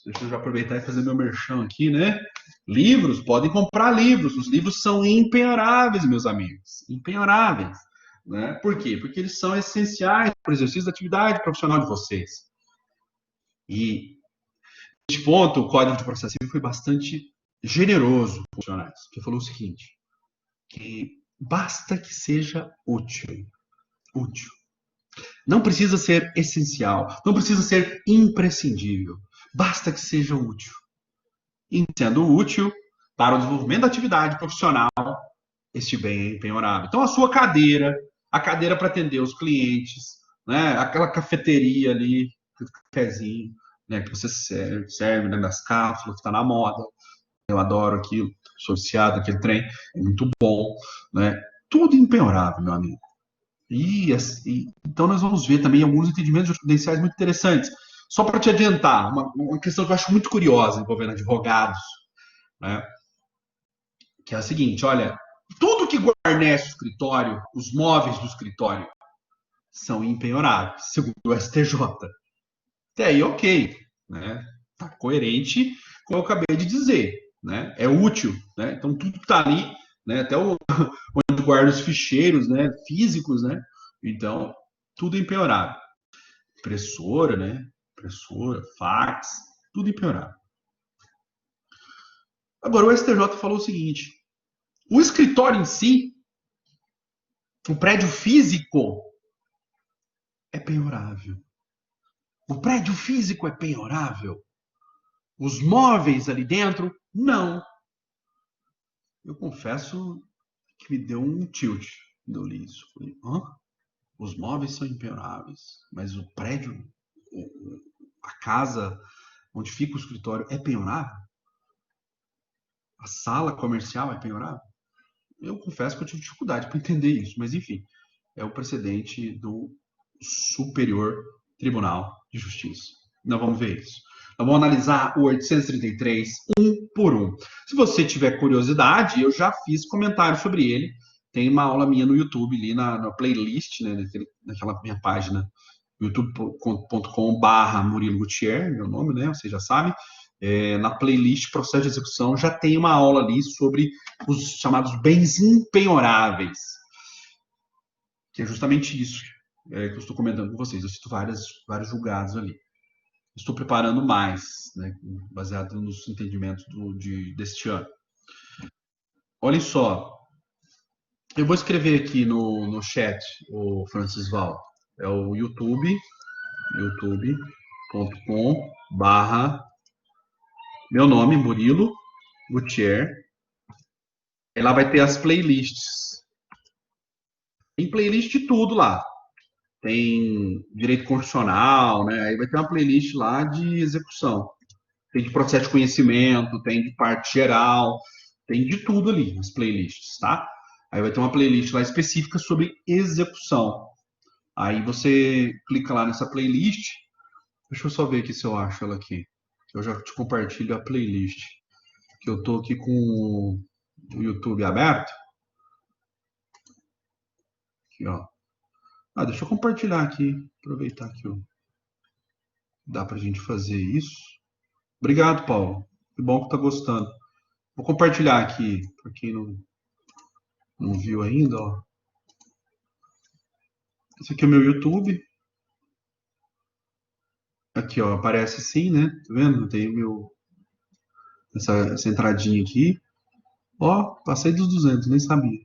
deixa eu já aproveitar e fazer meu merchan aqui, né? Livros, podem comprar livros, os livros são impenhoráveis, meus amigos, impenhoráveis. Né? Por quê? Porque eles são essenciais para o exercício da atividade profissional de vocês. E, neste ponto, o Código de Processo Civil foi bastante generoso com os funcionários, que falou o seguinte, que basta que seja útil. Útil. Não precisa ser essencial, não precisa ser imprescindível, basta que seja útil. E, sendo útil para o desenvolvimento da atividade profissional, este bem é impenhorável. Então, a sua cadeira, a cadeira para atender os clientes, né? Aquela cafeteria ali, cafezinho, né? Que você serve né? Das cápsulas, que está na moda. Eu adoro aquilo, sou viciado naquele trem, é muito bom, né? Tudo impenhorável, meu amigo. Então, nós vamos ver também alguns entendimentos jurisprudenciais muito interessantes. Só para te adiantar, uma questão que eu acho muito curiosa envolvendo advogados, né? Que é a seguinte, olha, tudo que guarnece o escritório, os móveis do escritório, são impenhoráveis, segundo o STJ. Até aí, ok, né? Tá coerente com o que eu acabei de dizer, né? É útil, né? Então, tudo que está ali, né? Até onde guarda os ficheiros, né? Físicos, né? Então, tudo impenhorável. Impressora, né? Impressora, fax, tudo impenhorável. Agora, o STJ falou o seguinte, o escritório em si, o prédio físico, é penhorável. O prédio físico é penhorável. Os móveis ali dentro, não. Eu confesso que me deu um tilt quando eu li isso. Falei, hã? Os móveis são impenhoráveis, mas o prédio, a casa onde fica o escritório é penhorável? A sala comercial é penhorável? Eu confesso que eu tive dificuldade para entender isso, mas enfim, é o precedente do Superior Tribunal de Justiça. Nós vamos ver isso. Nós vamos analisar o 833 um por um. Se você tiver curiosidade, eu já fiz comentário sobre ele. Tem uma aula minha no YouTube, ali na playlist, né, naquela minha página, youtube.com/Murilo Gutierrez, meu nome, né? Você já sabe. Na playlist Processo de Execução já tem uma aula ali sobre os chamados bens impenhoráveis, que é justamente isso que eu estou comentando com vocês. Eu cito vários julgados ali. Estou preparando mais, né, baseado nos entendimentos deste ano. Olhem só, eu vou escrever aqui no chat, o Francis Val, é o youtube.com/, meu nome, Murilo Gutierrez. E lá vai ter as playlists. Tem playlist de tudo lá. Tem direito constitucional, né? Aí vai ter uma playlist lá de execução. Tem de processo de conhecimento, tem de parte geral, tem de tudo ali, as playlists, tá? Aí vai ter uma playlist lá específica sobre execução. Aí você clica lá nessa playlist. Deixa eu só ver aqui se eu acho ela aqui. Eu já te compartilho a playlist. Que eu tô aqui com o YouTube aberto. Aqui, ó. Deixa eu compartilhar aqui. Aproveitar que dá pra gente fazer isso. Obrigado, Paulo. Que bom que tá gostando. Vou compartilhar aqui, para quem não viu ainda, ó. Esse aqui é o meu YouTube. Aqui, ó, aparece assim, né? Tá vendo? Tem essa entradinha aqui. Ó, passei dos 200, nem sabia.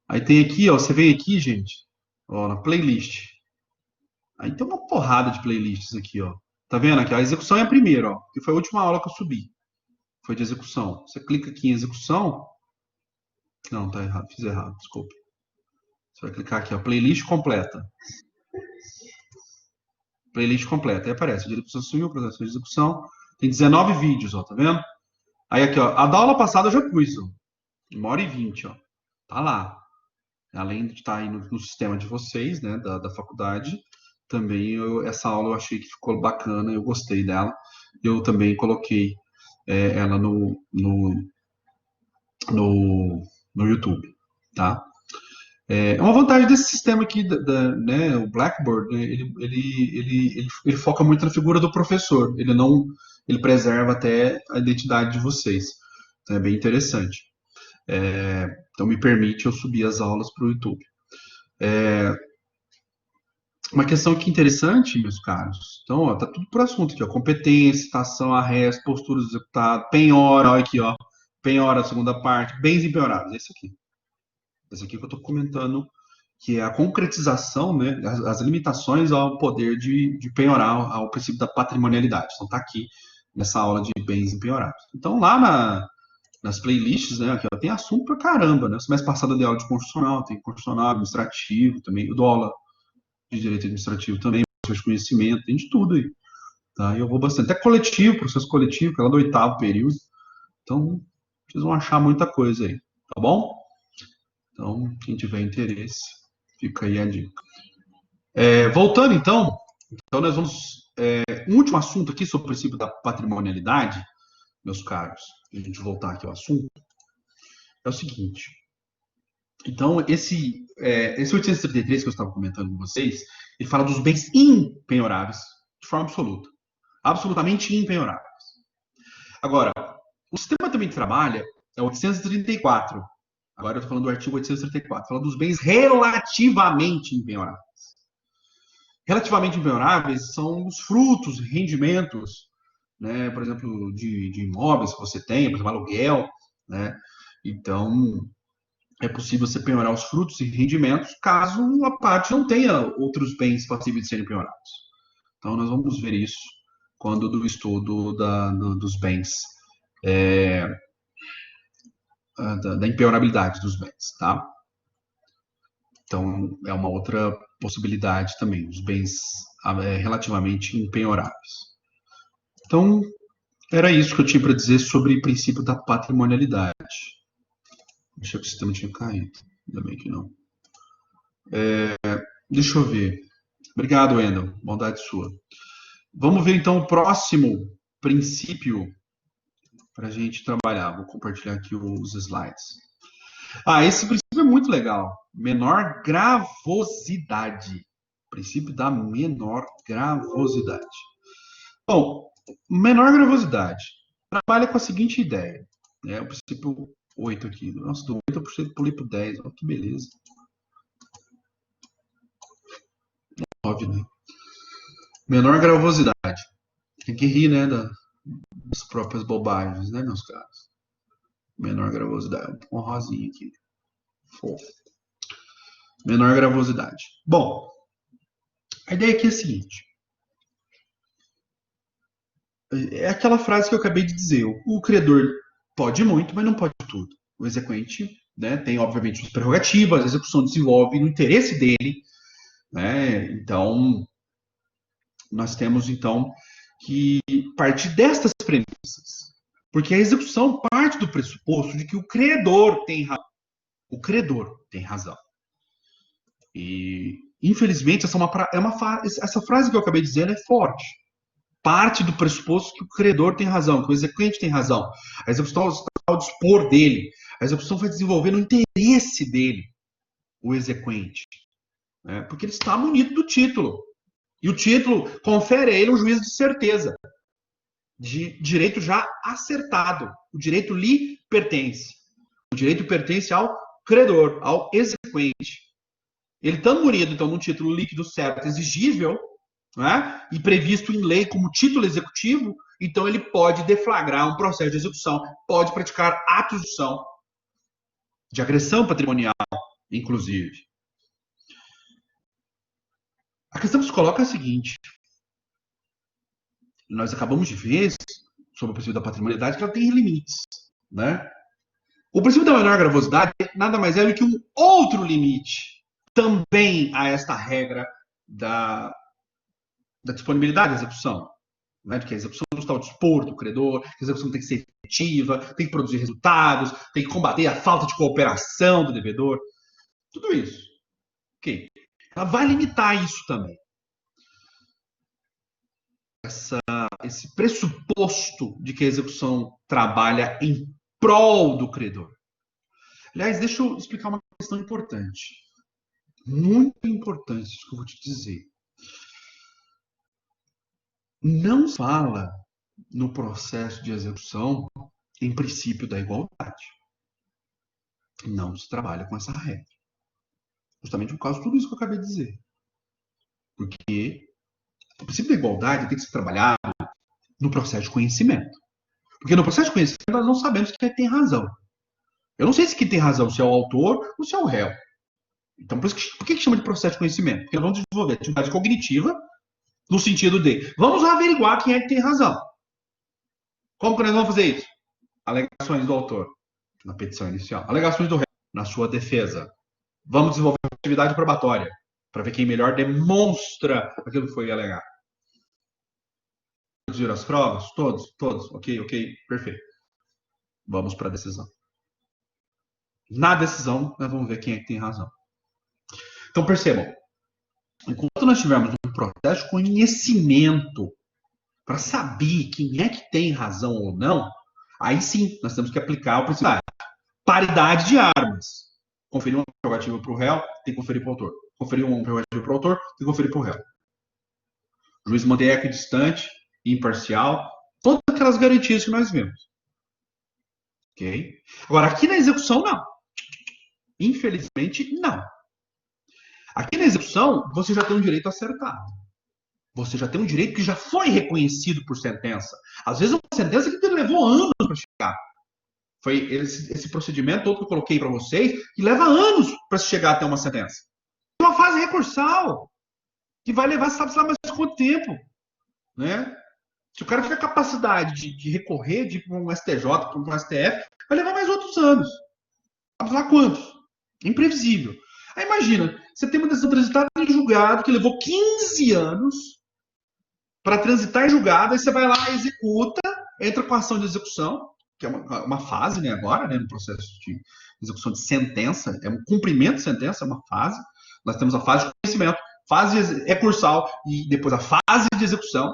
Aí tem aqui, ó, você vem aqui, gente, ó, na playlist. Aí tem uma porrada de playlists aqui, ó. Tá vendo aqui? A execução é a primeira, ó, que foi a última aula que eu subi. Foi de execução. Você clica aqui em execução. Não, tá errado, fiz errado, desculpa. Você vai clicar aqui, ó, playlist completa. Playlist completa. Aí aparece, execução sumiu, processo de execução. Tem 19 vídeos, ó, tá vendo? Aí aqui, ó, a da aula passada eu já pus, ó. 1h20, ó. Tá lá. Além de estar aí no sistema de vocês, né, da faculdade, também essa aula eu achei que ficou bacana, eu gostei dela. Eu também coloquei ela no, no YouTube, tá? É uma vantagem desse sistema aqui, né, o Blackboard, né, ele foca muito na figura do professor, ele preserva até a identidade de vocês. Então é bem interessante. Então me permite eu subir as aulas para o YouTube. Uma questão aqui interessante, meus caros. Então, ó, tá tudo por assunto aqui, ó. Competência, citação, arresto, postura do executado, penhora, ó, aqui, ó. Penhora, a segunda parte, bens empenhorados. Esse aqui. Esse aqui que eu estou comentando, que é a concretização, né, as limitações ao poder de penhorar, ao princípio da patrimonialidade. Então, tá aqui nessa aula de bens empenhorados. Então, lá nas playlists, né, aqui, ó, tem assunto pra caramba, né? O semestre passado eu dei aula de constitucional, tem constitucional, administrativo também, eu dou aula de direito administrativo também, de conhecimento, tem de tudo aí. Tá? Eu vou bastante. Até coletivo, processo coletivo, que é lá do 8º período. Então, vocês vão achar muita coisa aí, tá bom? Então, quem tiver interesse, fica aí a dica. Voltando então nós vamos. Um último assunto aqui sobre o princípio da patrimonialidade, meus caros, a gente voltar aqui ao assunto, é o seguinte. Então, esse 833 que eu estava comentando com vocês, ele fala dos bens impenhoráveis, de forma absoluta. Absolutamente impenhoráveis. Agora, o sistema também trabalha, é o 834. Agora eu estou falando do artigo 834, fala dos bens relativamente impenhoráveis. Relativamente impenhoráveis são os frutos, rendimentos, né, por exemplo, de imóveis que você tem, por exemplo, aluguel, né? Então, é possível você penhorar os frutos e rendimentos caso a parte não tenha outros bens passíveis de serem penhorados. Então, nós vamos ver isso quando do estudo dos bens, da impenhorabilidade dos bens, tá? Então, é uma outra possibilidade também, os bens relativamente impenhoráveis. Então, era isso que eu tinha para dizer sobre o princípio da patrimonialidade. Achei que o sistema tinha caído. Ainda bem que não. Deixa eu ver. Obrigado, Wendel. Bondade sua. Vamos ver então o próximo princípio para a gente trabalhar. Vou compartilhar aqui os slides. Esse princípio é muito legal. Menor gravosidade. Princípio da menor gravosidade. Bom, menor gravosidade. Trabalha com a seguinte ideia. Né? O princípio 8 aqui. Nossa, do 8 eu pulei para o 10. Olha que beleza. 9, né? Menor gravosidade. Tem que rir, né? Das próprias bobagens, né, meus caros? Menor gravosidade. Um rosinha aqui. Fofo. Menor gravosidade. Bom, a ideia aqui é a seguinte. É aquela frase que eu acabei de dizer. O credor pode muito, mas não pode tudo. O exequente, né, tem, obviamente, suas prerrogativas, a execução desenvolve no interesse dele, né? Então, nós temos, então, que partir destas premissas. Porque a execução parte do pressuposto de que o credor tem razão. O credor tem razão. E, infelizmente, essa frase que eu acabei de dizer é forte. Parte do pressuposto que o credor tem razão, que o exequente tem razão. A execução está ao dispor dele. A execução vai desenvolver no interesse dele, o exequente. Né? Porque ele está munido do título. E o título confere a ele um juízo de certeza, de direito já acertado. O direito lhe pertence. O direito pertence ao credor, ao exequente. ele estando munido, então, num título líquido certo, exigível, né, e previsto em lei como título executivo, então ele pode deflagrar um processo de execução, pode praticar atos de execução, de agressão patrimonial, inclusive. A questão que se coloca é a seguinte: nós acabamos de ver sobre o princípio da patrimonialidade que ela tem limites, né? O princípio da menor gravosidade nada mais é do que um outro limite também a esta regra da disponibilidade da execução, né? De que a execução não está ao dispor do credor, que a execução tem que ser efetiva, tem que produzir resultados, tem que combater a falta de cooperação do devedor, tudo isso. Ok. Ela vai limitar isso também. Esse pressuposto de que a execução trabalha em prol do credor. Aliás, deixa eu explicar uma questão importante. Muito importante isso que eu vou te dizer. Não se fala no processo de execução em princípio da igualdade. Não se trabalha com essa regra. Justamente por causa de tudo isso que eu acabei de dizer. Porque o princípio da igualdade tem que ser trabalhado no processo de conhecimento. Porque no processo de conhecimento nós não sabemos quem tem razão. Eu não sei se quem tem razão, se é o autor ou se é o réu. Então, por que chama de processo de conhecimento? Porque nós vamos desenvolver atividade cognitiva no sentido de vamos averiguar quem é que tem razão. Como que nós vamos fazer isso? Alegações do autor na petição inicial. Alegações do réu na sua defesa. Vamos desenvolver atividade probatória para ver quem melhor demonstra aquilo que foi alegado. Produzir as provas? Todos. Ok, perfeito. Vamos para a decisão. Na decisão, nós vamos ver quem é que tem razão. Então, percebam, enquanto nós tivermos um processo de conhecimento para saber quem é que tem razão ou não, aí sim nós temos que aplicar o princípio da paridade de armas. Conferir uma prerrogativa para o réu, tem que conferir para o autor. Conferir uma prerrogativa para o autor, tem que conferir para o réu. O juiz manter equidistante, imparcial, todas aquelas garantias que nós vemos. Ok? Agora, aqui na execução, não. Infelizmente, não. Aqui na execução, você já tem um direito acertado. Você já tem um direito que já foi reconhecido por sentença. Às vezes, uma sentença que levou anos para chegar. Foi esse procedimento todo que eu coloquei para vocês, que leva anos para se chegar até uma sentença. É uma fase recursal, que vai levar, sabe lá, mais quanto tempo. Né? Se o cara tiver capacidade de recorrer de um STJ, para um STF, vai levar mais outros anos. Sabe lá quantos? Imprevisível. Aí imagina, você tem uma decisão transitada em julgado que levou 15 anos para transitar em julgado, aí você vai lá, executa, entra com a ação de execução, que é uma fase, né, agora, né, no processo de execução de sentença, é um cumprimento de sentença, é uma fase. Nós temos a fase de conhecimento, fase recursal e depois a fase de execução.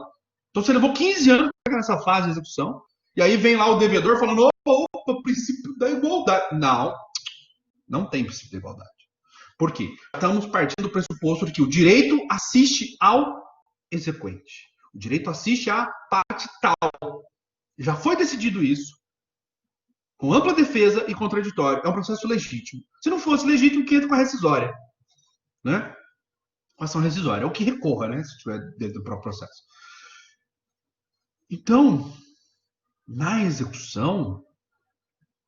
Então você levou 15 anos para chegar nessa fase de execução, e aí vem lá o devedor falando, opa, princípio da igualdade. Não tem princípio da igualdade. Por quê? Estamos partindo do pressuposto de que o direito assiste ao exequente. O direito assiste à parte tal. Já foi decidido isso, com ampla defesa e contraditório. É um processo legítimo. Se não fosse legítimo, que entra com a rescisória. Né? Ação rescisória. É o que recorra, né? Se estiver dentro do próprio processo. Então, na execução,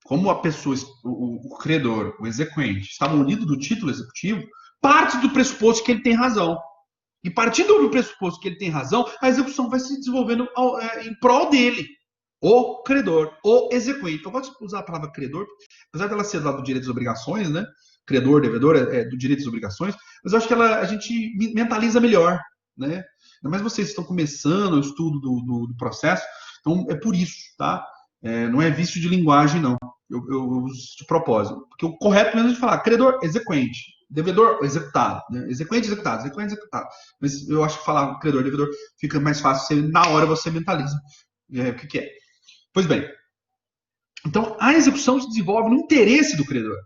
como a pessoa, o credor, o exequente, está munido do título executivo, parte do pressuposto que ele tem razão. E partindo do pressuposto que ele tem razão, a execução vai se desenvolvendo em prol dele. O credor, o exequente. Eu gosto de usar a palavra credor, apesar dela ser lá do direito das obrigações, né? Credor, devedor, é do direito das obrigações, mas eu acho que a gente mentaliza melhor, né? Ainda mais vocês estão começando o estudo do processo, então é por isso, tá? Não é vício de linguagem, não. Eu uso de propósito. Porque o correto mesmo é de falar credor, exequente. Devedor, executado. Né? Exequente, executado. Exequente, executado. Mas eu acho que falar credor, devedor fica mais fácil. Na hora você mentaliza o que é. Pois bem. Então, a execução se desenvolve no interesse do credor.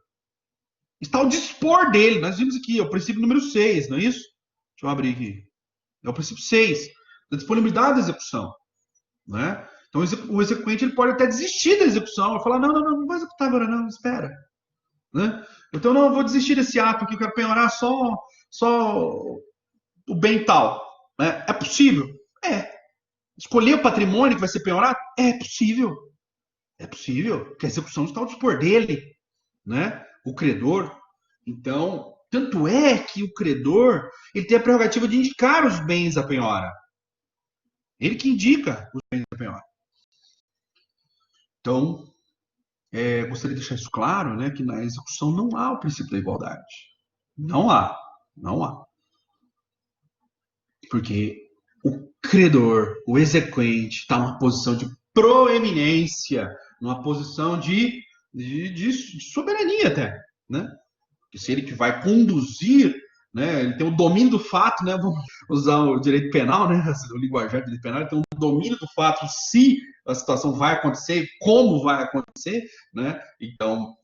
Está ao dispor dele. Nós vimos aqui, é o princípio número 6, não é isso? Deixa eu abrir aqui. É o princípio 6, da disponibilidade da execução. Né? Então, o exequente ele pode até desistir da execução. Ele falar, não vou executar agora, não, espera. né? Então, não, eu vou desistir desse ato aqui, eu quero penhorar só o bem tal. Né? É possível? É. Escolher o patrimônio que vai ser penhorado? É possível. É possível, porque a execução está ao dispor dele, né? O credor. Então, tanto é que o credor ele tem a prerrogativa de indicar os bens à penhora. Ele que indica os bens à penhora. Então, gostaria de deixar isso claro, né? Que na execução não há o princípio da igualdade. Não há. Não há. Porque o credor, o exequente, está numa posição de proeminência, numa posição de soberania até, né? Que se ele que vai conduzir, né? Ele tem o domínio do fato, né? Vamos usar o direito penal, né? O linguajar do direito penal, ele tem o domínio do fato se a situação vai acontecer, como vai acontecer, né? Então,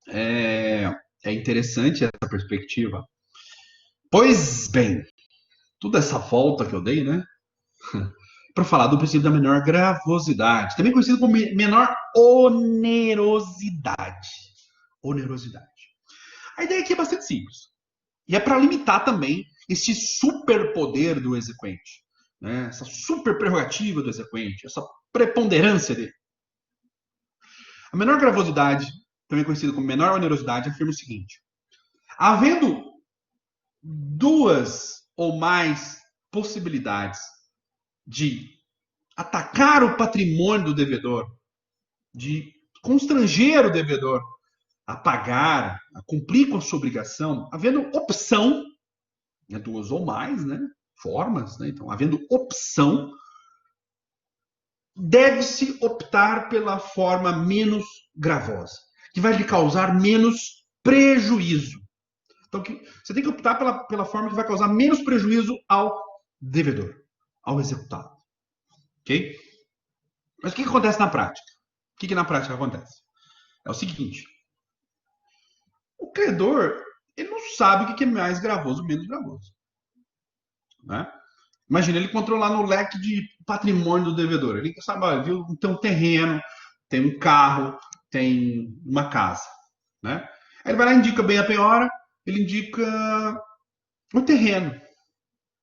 é interessante essa perspectiva. Pois bem, toda essa volta que eu dei, né? Para falar do princípio da menor gravosidade, também conhecido como menor onerosidade. Onerosidade. A ideia aqui é bastante simples. E é para limitar também esse superpoder do exequente, né? Essa super prerrogativa do exequente, essa preponderância dele. A menor gravosidade, também conhecida como menor onerosidade, afirma o seguinte: havendo duas ou mais possibilidades de atacar o patrimônio do devedor, de constranger o devedor a pagar, a cumprir com a sua obrigação, havendo opção, né, duas ou mais, né, formas, né, então, havendo opção, deve-se optar pela forma menos gravosa, que vai lhe causar menos prejuízo. Então, você tem que optar pela forma que vai causar menos prejuízo ao devedor, ao executado. Ok? Mas o que acontece na prática? O que na prática acontece? É o seguinte: o credor ele não sabe o que é mais gravoso ou menos gravoso. Né? Imagina, ele controlar no leque de patrimônio do devedor. Ele sabe, olha, viu, tem um terreno, tem um carro, tem uma casa. Né? Aí ele vai lá e indica bem a penhora, ele indica o terreno.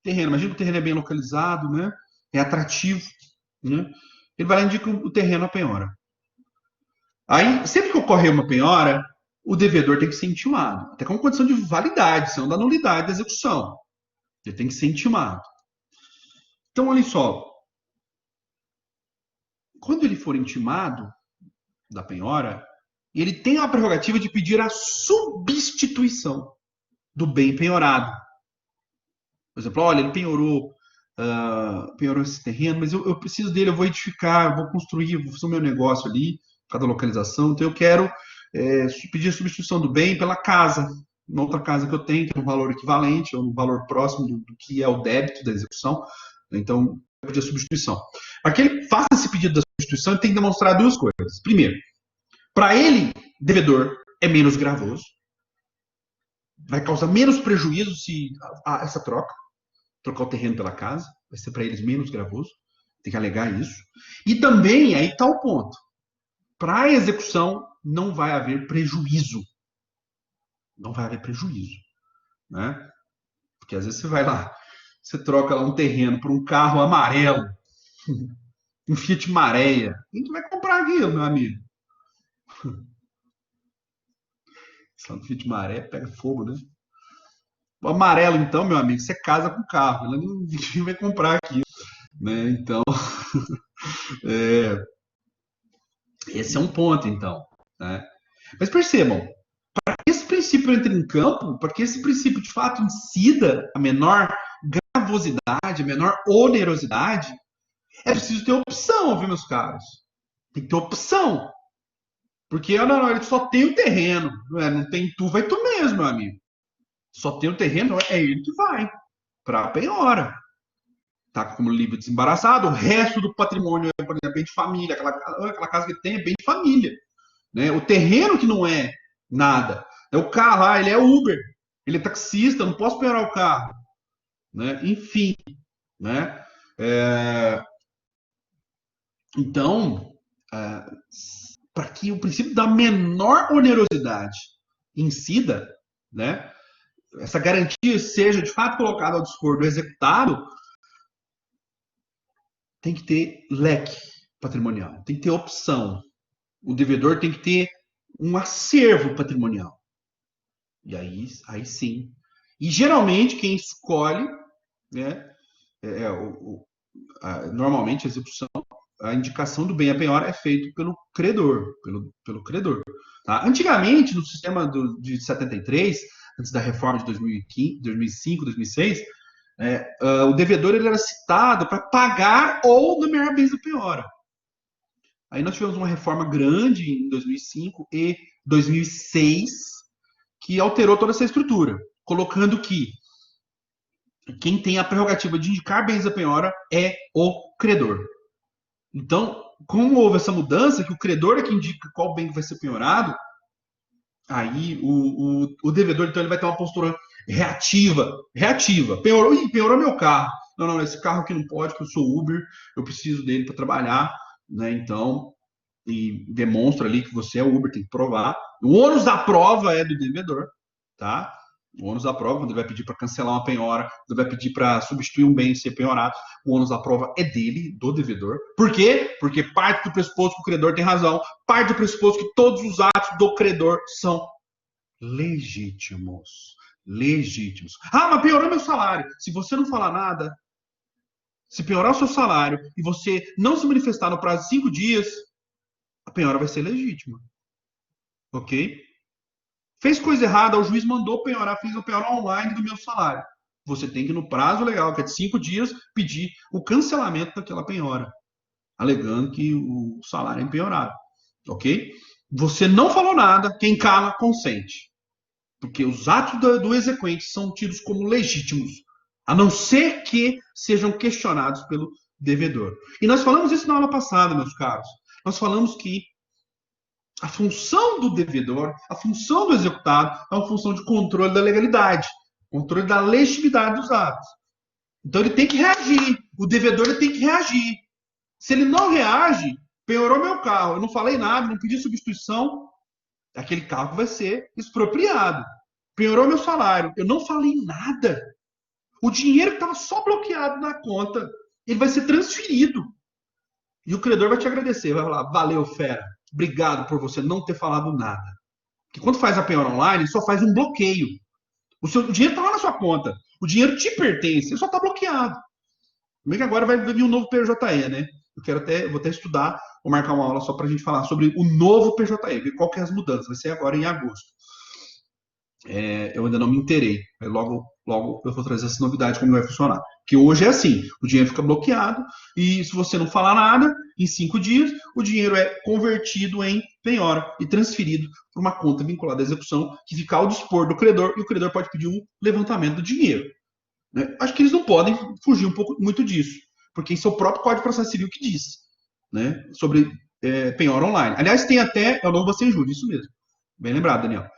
Imagina que o terreno é bem localizado, né? É atrativo. Né? Ele vai lá e indica o terreno a penhora. Aí, sempre que ocorre uma penhora, o devedor tem que ser intimado, até como condição de validade, senão da nulidade da execução. Ele tem que ser intimado. Então, olha só. Quando ele for intimado da penhora, ele tem a prerrogativa de pedir a substituição do bem penhorado. Por exemplo, olha, ele penhorou esse terreno, mas eu preciso dele, eu vou edificar, eu vou construir, vou fazer o meu negócio ali, cada localização, então eu quero pedir a substituição do bem pela casa, uma outra casa que eu tenho, que tem um valor equivalente, ou um valor próximo do que é o débito da execução, então eu pedir a substituição. Para que ele faça esse pedido da substituição, ele tem que demonstrar duas coisas. Primeiro, para ele, devedor, é menos gravoso, vai causar menos prejuízo se essa trocar o terreno pela casa, vai ser para eles menos gravoso, tem que alegar isso. E também, aí está o ponto, para a execução não vai haver prejuízo. Não vai haver prejuízo. Né? Porque às vezes você vai lá, você troca lá um terreno por um carro amarelo, um Fiat Marea. Quem que vai comprar aquilo, meu amigo? Se lá no Fiat Maré pega fogo, né? O amarelo, então, meu amigo, você casa com o carro. Ninguém vai comprar aquilo. Né? Então, é, esse é um ponto, então. Né? Mas percebam, para que esse princípio entre em campo, para que esse princípio de fato incida a menor gravosidade, a menor onerosidade, é preciso ter opção, viu, meus caros? Tem que ter opção. Porque não, ele só tem o terreno. Não tem tu, vai tu mesmo, meu amigo. Só tem o terreno, é ele que vai. Para a penhora. Tá como livre desembaraçado, o resto do patrimônio é, por exemplo, bem de família, aquela casa que ele tem é bem de família. Né? O terreno que não é nada. O carro, ele é Uber, ele é taxista, não posso penhorar o carro. Né? Enfim. Né? Então, para que o princípio da menor onerosidade incida, né, essa garantia seja de fato colocada ao dispor do executado, tem que ter leque patrimonial, tem que ter opção. O devedor tem que ter um acervo patrimonial. E aí sim. E geralmente quem escolhe, né, normalmente a execução, a indicação do bem a penhora é feita pelo credor, pelo credor. Tá? Antigamente, no sistema de 73, antes da reforma de 2015, 2005, 2006, o devedor ele era citado para pagar ou nomear bens a penhora. Aí nós tivemos uma reforma grande em 2005 e 2006 que alterou toda essa estrutura, colocando que quem tem a prerrogativa de indicar bens a penhora é o credor. Então, como houve essa mudança, que o credor é que indica qual bem vai ser penhorado, aí o devedor então ele vai ter uma postura reativa. Penhorou meu carro. Não, esse carro aqui não pode, porque eu sou Uber, eu preciso dele para trabalhar, né? Então, e demonstra ali que você é Uber, tem que provar. O ônus da prova é do devedor, tá? O ônus da prova, quando ele vai pedir para cancelar uma penhora, quando ele vai pedir para substituir um bem ser penhorado, o ônus da prova é dele, do devedor. Por quê? Porque parte do pressuposto que o credor tem razão, parte do pressuposto que todos os atos do credor são legítimos. Legítimos. Ah, mas piorou meu salário. Se você não falar nada, se piorar o seu salário e você não se manifestar no prazo de 5 dias, a penhora vai ser legítima. Ok? Fez coisa errada, o juiz mandou penhorar, fiz a penhora online do meu salário. Você tem que, no prazo legal, que é de 5 dias, pedir o cancelamento daquela penhora, alegando que o salário é empenhorado. Ok? Você não falou nada, quem cala, consente. Porque os atos do exequente são tidos como legítimos, a não ser que sejam questionados pelo devedor. E nós falamos isso na aula passada, meus caros. Nós falamos que a função do devedor, a função do executado, é uma função de controle da legalidade, controle da legitimidade dos atos. Então ele tem que reagir. O devedor ele tem que reagir. Se ele não reage, penhorou meu carro, eu não falei nada, não pedi substituição, aquele carro vai ser expropriado. Penhorou meu salário, eu não falei nada. O dinheiro que estava só bloqueado na conta, ele vai ser transferido. E o credor vai te agradecer, vai falar, valeu, fera. Obrigado por você não ter falado nada. Porque quando faz a penhora online, só faz um bloqueio. O dinheiro está lá na sua conta. O dinheiro te pertence, ele só está bloqueado. Como é que agora vai vir um novo PJE, né? Eu vou até estudar, vou marcar uma aula só para a gente falar sobre o novo PJE, ver qual que é as mudanças. Vai ser agora em agosto. Eu ainda não me inteirei. Logo eu vou trazer essa novidade, como vai funcionar. Que hoje é assim, o dinheiro fica bloqueado e se você não falar nada, em 5 dias, o dinheiro é convertido em penhora e transferido para uma conta vinculada à execução que fica ao dispor do credor e o credor pode pedir um levantamento do dinheiro. Né? Acho que eles não podem fugir muito disso, porque isso é o próprio Código de Processo Civil que diz, né, sobre penhora online. Aliás, tem até, é o novo Você Injúria, isso mesmo. Bem lembrado, Daniel.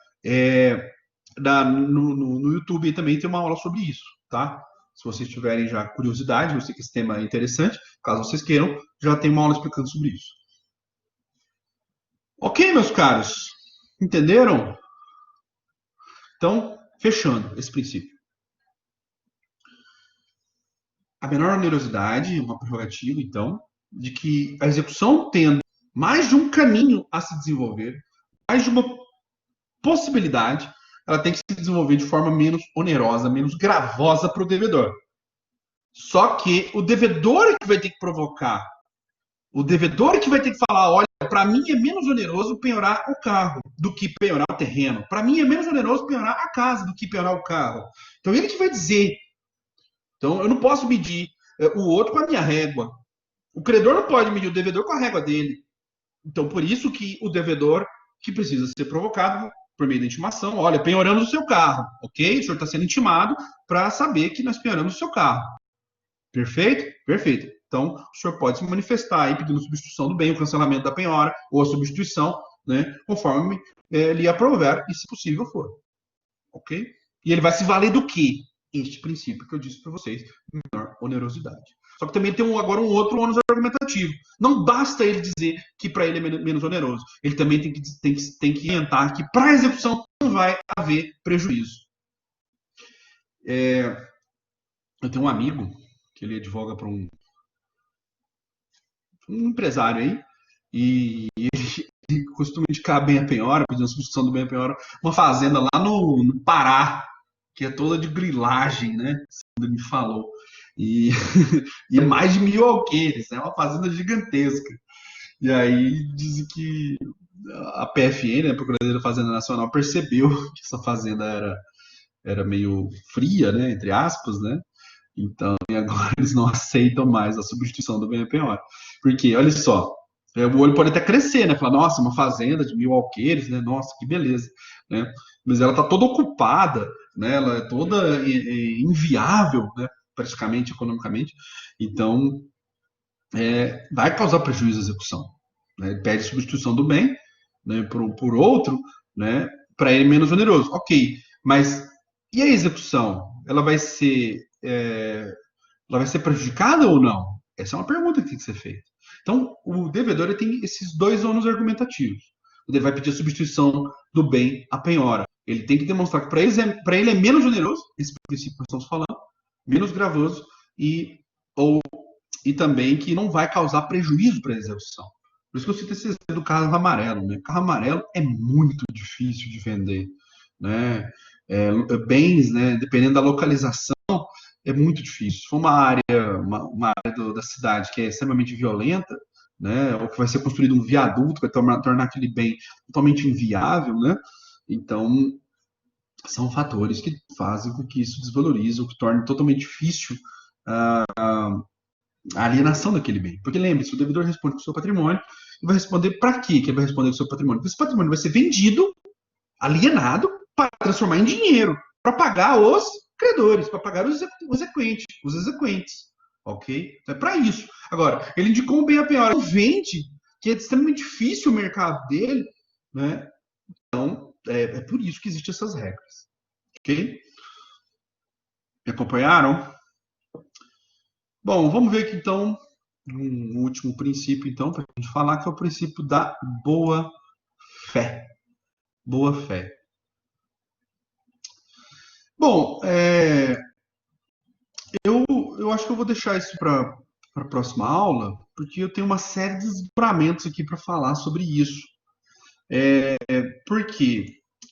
No YouTube também tem uma aula sobre isso, tá? Se vocês tiverem já curiosidade, eu sei que esse tema é interessante, caso vocês queiram, já tem uma aula explicando sobre isso. Ok, meus caros? Entenderam? Então, fechando esse princípio. A menor onerosidade, uma prerrogativa, então, de que a execução tendo mais de um caminho a se desenvolver, mais de uma possibilidade, ela tem que se desenvolver de forma menos onerosa, menos gravosa para o devedor. Só que o devedor é que vai ter que provocar. O devedor é que vai ter que falar, olha, para mim é menos oneroso penhorar o carro do que penhorar o terreno. Para mim é menos oneroso penhorar a casa do que penhorar o carro. Então ele que vai dizer. Então eu não posso medir o outro com a minha régua. O credor não pode medir o devedor com a régua dele. Então por isso que o devedor que precisa ser provocado por meio da intimação, olha, penhoramos o seu carro, ok? O senhor está sendo intimado para saber que nós penhoramos o seu carro. Perfeito? Perfeito. Então, o senhor pode se manifestar aí pedindo substituição do bem, o cancelamento da penhora ou a substituição, né, conforme lhe aprover e, se possível, for. Ok? E ele vai se valer do quê? Este princípio que eu disse para vocês, menor onerosidade. Só que também tem agora um outro ônus argumentativo. Não basta ele dizer que para ele é menos oneroso. Ele também tem que orientar que para a execução vai haver prejuízo. Eu tenho um amigo que ele advoga para um empresário aí, e ele costuma indicar bem a penhora, pedir uma substituição do bem a penhora, uma fazenda lá no Pará, que é toda de grilagem, né? Segundo ele me falou. E, e é mais de 1.000 alqueires, é uma fazenda gigantesca. E aí dizem que a PFN, a Procuradoria da Fazenda Nacional, percebeu que essa fazenda era meio fria, né? Entre aspas, né? Então, e agora eles não aceitam mais a substituição do bem-penhora. Porque, olha só, o olho pode até crescer, né? Falar, nossa, uma fazenda de 1.000 alqueires, né? Nossa, que beleza, né? Mas ela está toda ocupada, né? Ela é toda inviável, né? Praticamente, economicamente. Então, vai causar prejuízo à execução. Né? Ele pede substituição do bem, né, por outro, né? Para ele menos oneroso. Ok, mas e a execução? Ela vai ser prejudicada ou não? Essa é uma pergunta que tem que ser feita. Então, o devedor ele tem esses dois ônus argumentativos. Ele vai pedir a substituição do bem à penhora. Ele tem que demonstrar que para ele é menos oneroso, esse princípio que nós estamos falando, menos gravoso, e também que não vai causar prejuízo para a execução. Por isso que eu cito esse exemplo do carro amarelo. Né? O carro amarelo é muito difícil de vender. Né? Bens, né, dependendo da localização, é muito difícil. Se for uma área da cidade que é extremamente violenta, né, ou que vai ser construído um viaduto, vai tornar aquele bem totalmente inviável, né? Então, são fatores que fazem com que isso desvalorize, ou que torne totalmente difícil a alienação daquele bem. Porque lembre-se, o devedor responde com o seu patrimônio e vai responder para quê que ele vai responder com o seu patrimônio? Porque esse patrimônio vai ser vendido, alienado, para transformar em dinheiro, para pagar os credores, para pagar os exequentes. Ok? Então é para isso. Agora, ele indicou um bem a penhora, vende, que é extremamente difícil o mercado dele, né? Então, é por isso que existem essas regras. Ok? Me acompanharam? Bom, vamos ver aqui então um último princípio, então, para a gente falar, que é o princípio da boa fé. Boa fé. Bom, eu acho que eu vou deixar isso para a próxima aula, porque eu tenho uma série de desdobramentos aqui para falar sobre isso. Por quê?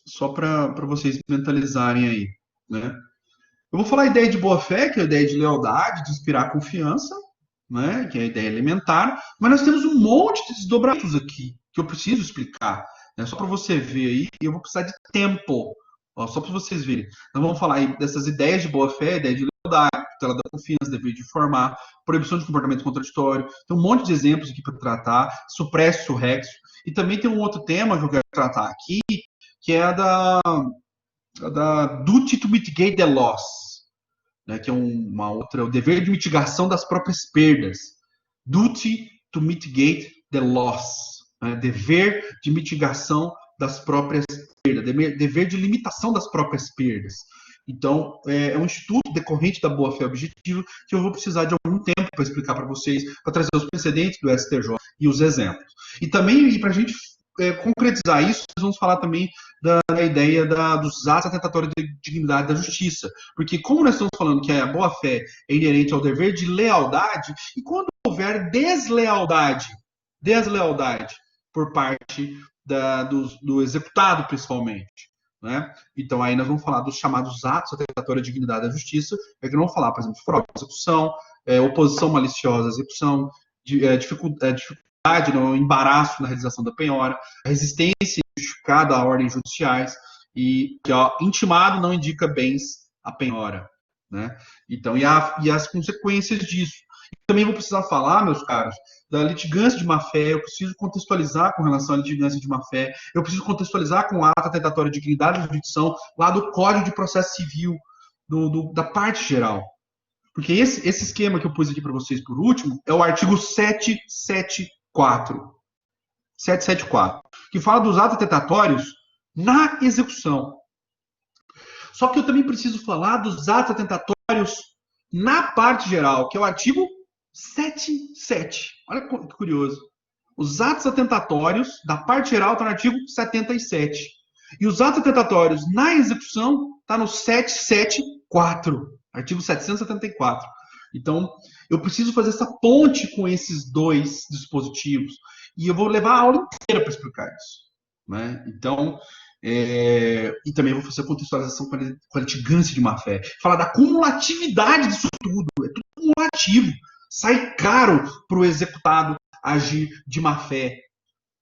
Só para vocês mentalizarem aí, né? Eu vou falar a ideia de boa fé, que é a ideia de lealdade, de inspirar confiança, né? Que é a ideia elementar, mas nós temos um monte de desdobramentos aqui que eu preciso explicar, né? Só para você ver aí, eu vou precisar de tempo, ó, só para vocês verem. Nós vamos falar aí dessas ideias de boa fé, ideia de lealdade, tutela da confiança, dever de informar, proibição de comportamento contraditório. Tem um monte de exemplos aqui para tratar, supresso, rexo, e também tem um outro tema que eu quero tratar aqui, que é a da duty to mitigate the loss, né, que é uma outra, o dever de mitigação das próprias perdas. Duty to mitigate the loss, né, dever de mitigação das próprias perdas, dever de limitação das próprias perdas. Então, é um estudo decorrente da boa-fé objetiva que eu vou precisar de algum tempo para explicar para vocês, para trazer os precedentes do STJ e os exemplos. E também, para a gente concretizar isso, nós vamos falar também da ideia dos atos atentatórios de dignidade da justiça. Porque como nós estamos falando que a boa-fé é inerente ao dever de lealdade, e quando houver deslealdade por parte do executado, principalmente, né? Então aí nós vamos falar dos chamados atos atentatórios de dignidade da justiça, que não vamos falar, por exemplo, fraude à execução, oposição maliciosa à execução, dificuldade, no embaraço na realização da penhora, a resistência justificada a ordens judiciais, e que intimado não indica bens à penhora, né? Então, e as consequências disso. Também vou precisar falar, meus caros, da litigância de má-fé. Eu preciso contextualizar com relação à litigância de má-fé. Eu preciso contextualizar com o ato atentatório de dignidade da jurisdição lá do Código de Processo Civil, da parte geral. Porque esse esquema que eu pus aqui para vocês por último é o artigo 774, que fala dos atos atentatórios na execução. Só que eu também preciso falar dos atos atentatórios na parte geral, que é o artigo 77. Olha que curioso. Os atos atentatórios da parte geral estão no artigo 77. E os atos atentatórios na execução está no 774, artigo 774. Então, eu preciso fazer essa ponte com esses dois dispositivos. E eu vou levar a aula inteira para explicar isso. Né? Então, e também vou fazer a contextualização com a litigância de má-fé. Falar da cumulatividade disso tudo. É tudo cumulativo. Sai caro para o executado agir de má-fé,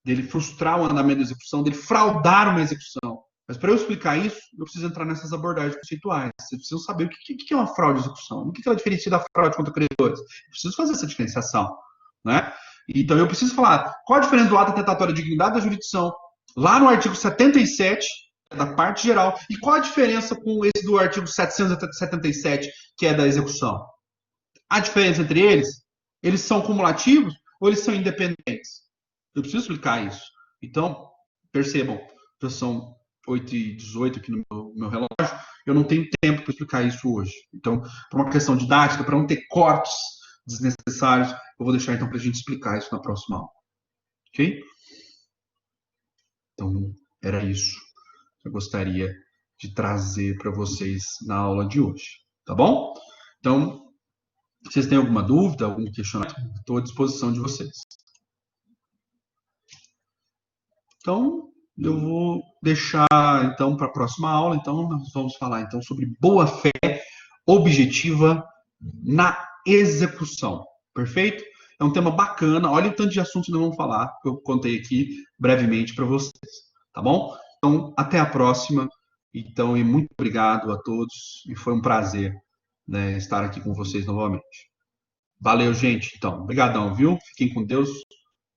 dele frustrar o andamento da execução, dele fraudar uma execução. Mas para eu explicar isso, eu preciso entrar nessas abordagens conceituais. Vocês precisam saber o que é uma fraude de execução, o que ela diferencia da fraude contra credores. Eu preciso fazer essa diferenciação. Né? Então, eu preciso falar qual a diferença do ato atentatório à dignidade da jurisdição, lá no artigo 77, da parte geral, e qual a diferença com esse do artigo 777, que é da execução. A diferença entre eles são cumulativos ou eles são independentes? Eu preciso explicar isso. Então, percebam, já são 8h18 aqui no meu relógio, eu não tenho tempo para explicar isso hoje. Então, por uma questão didática, para não ter cortes desnecessários, eu vou deixar então para a gente explicar isso na próxima aula. Ok? Então, era isso que eu gostaria de trazer para vocês na aula de hoje. Tá bom? Então, se vocês têm alguma dúvida, algum questionamento, estou à disposição de vocês. Então, eu vou deixar então para a próxima aula. Então, nós vamos falar então sobre boa-fé objetiva na execução. Perfeito? É um tema bacana. Olha o tanto de assuntos que nós vamos falar, que eu contei aqui brevemente para vocês. Tá bom? Então, até a próxima. Então, e muito obrigado a todos. E foi um prazer, né, estar aqui com vocês novamente. Valeu, gente. Então, obrigadão, viu? Fiquem com Deus.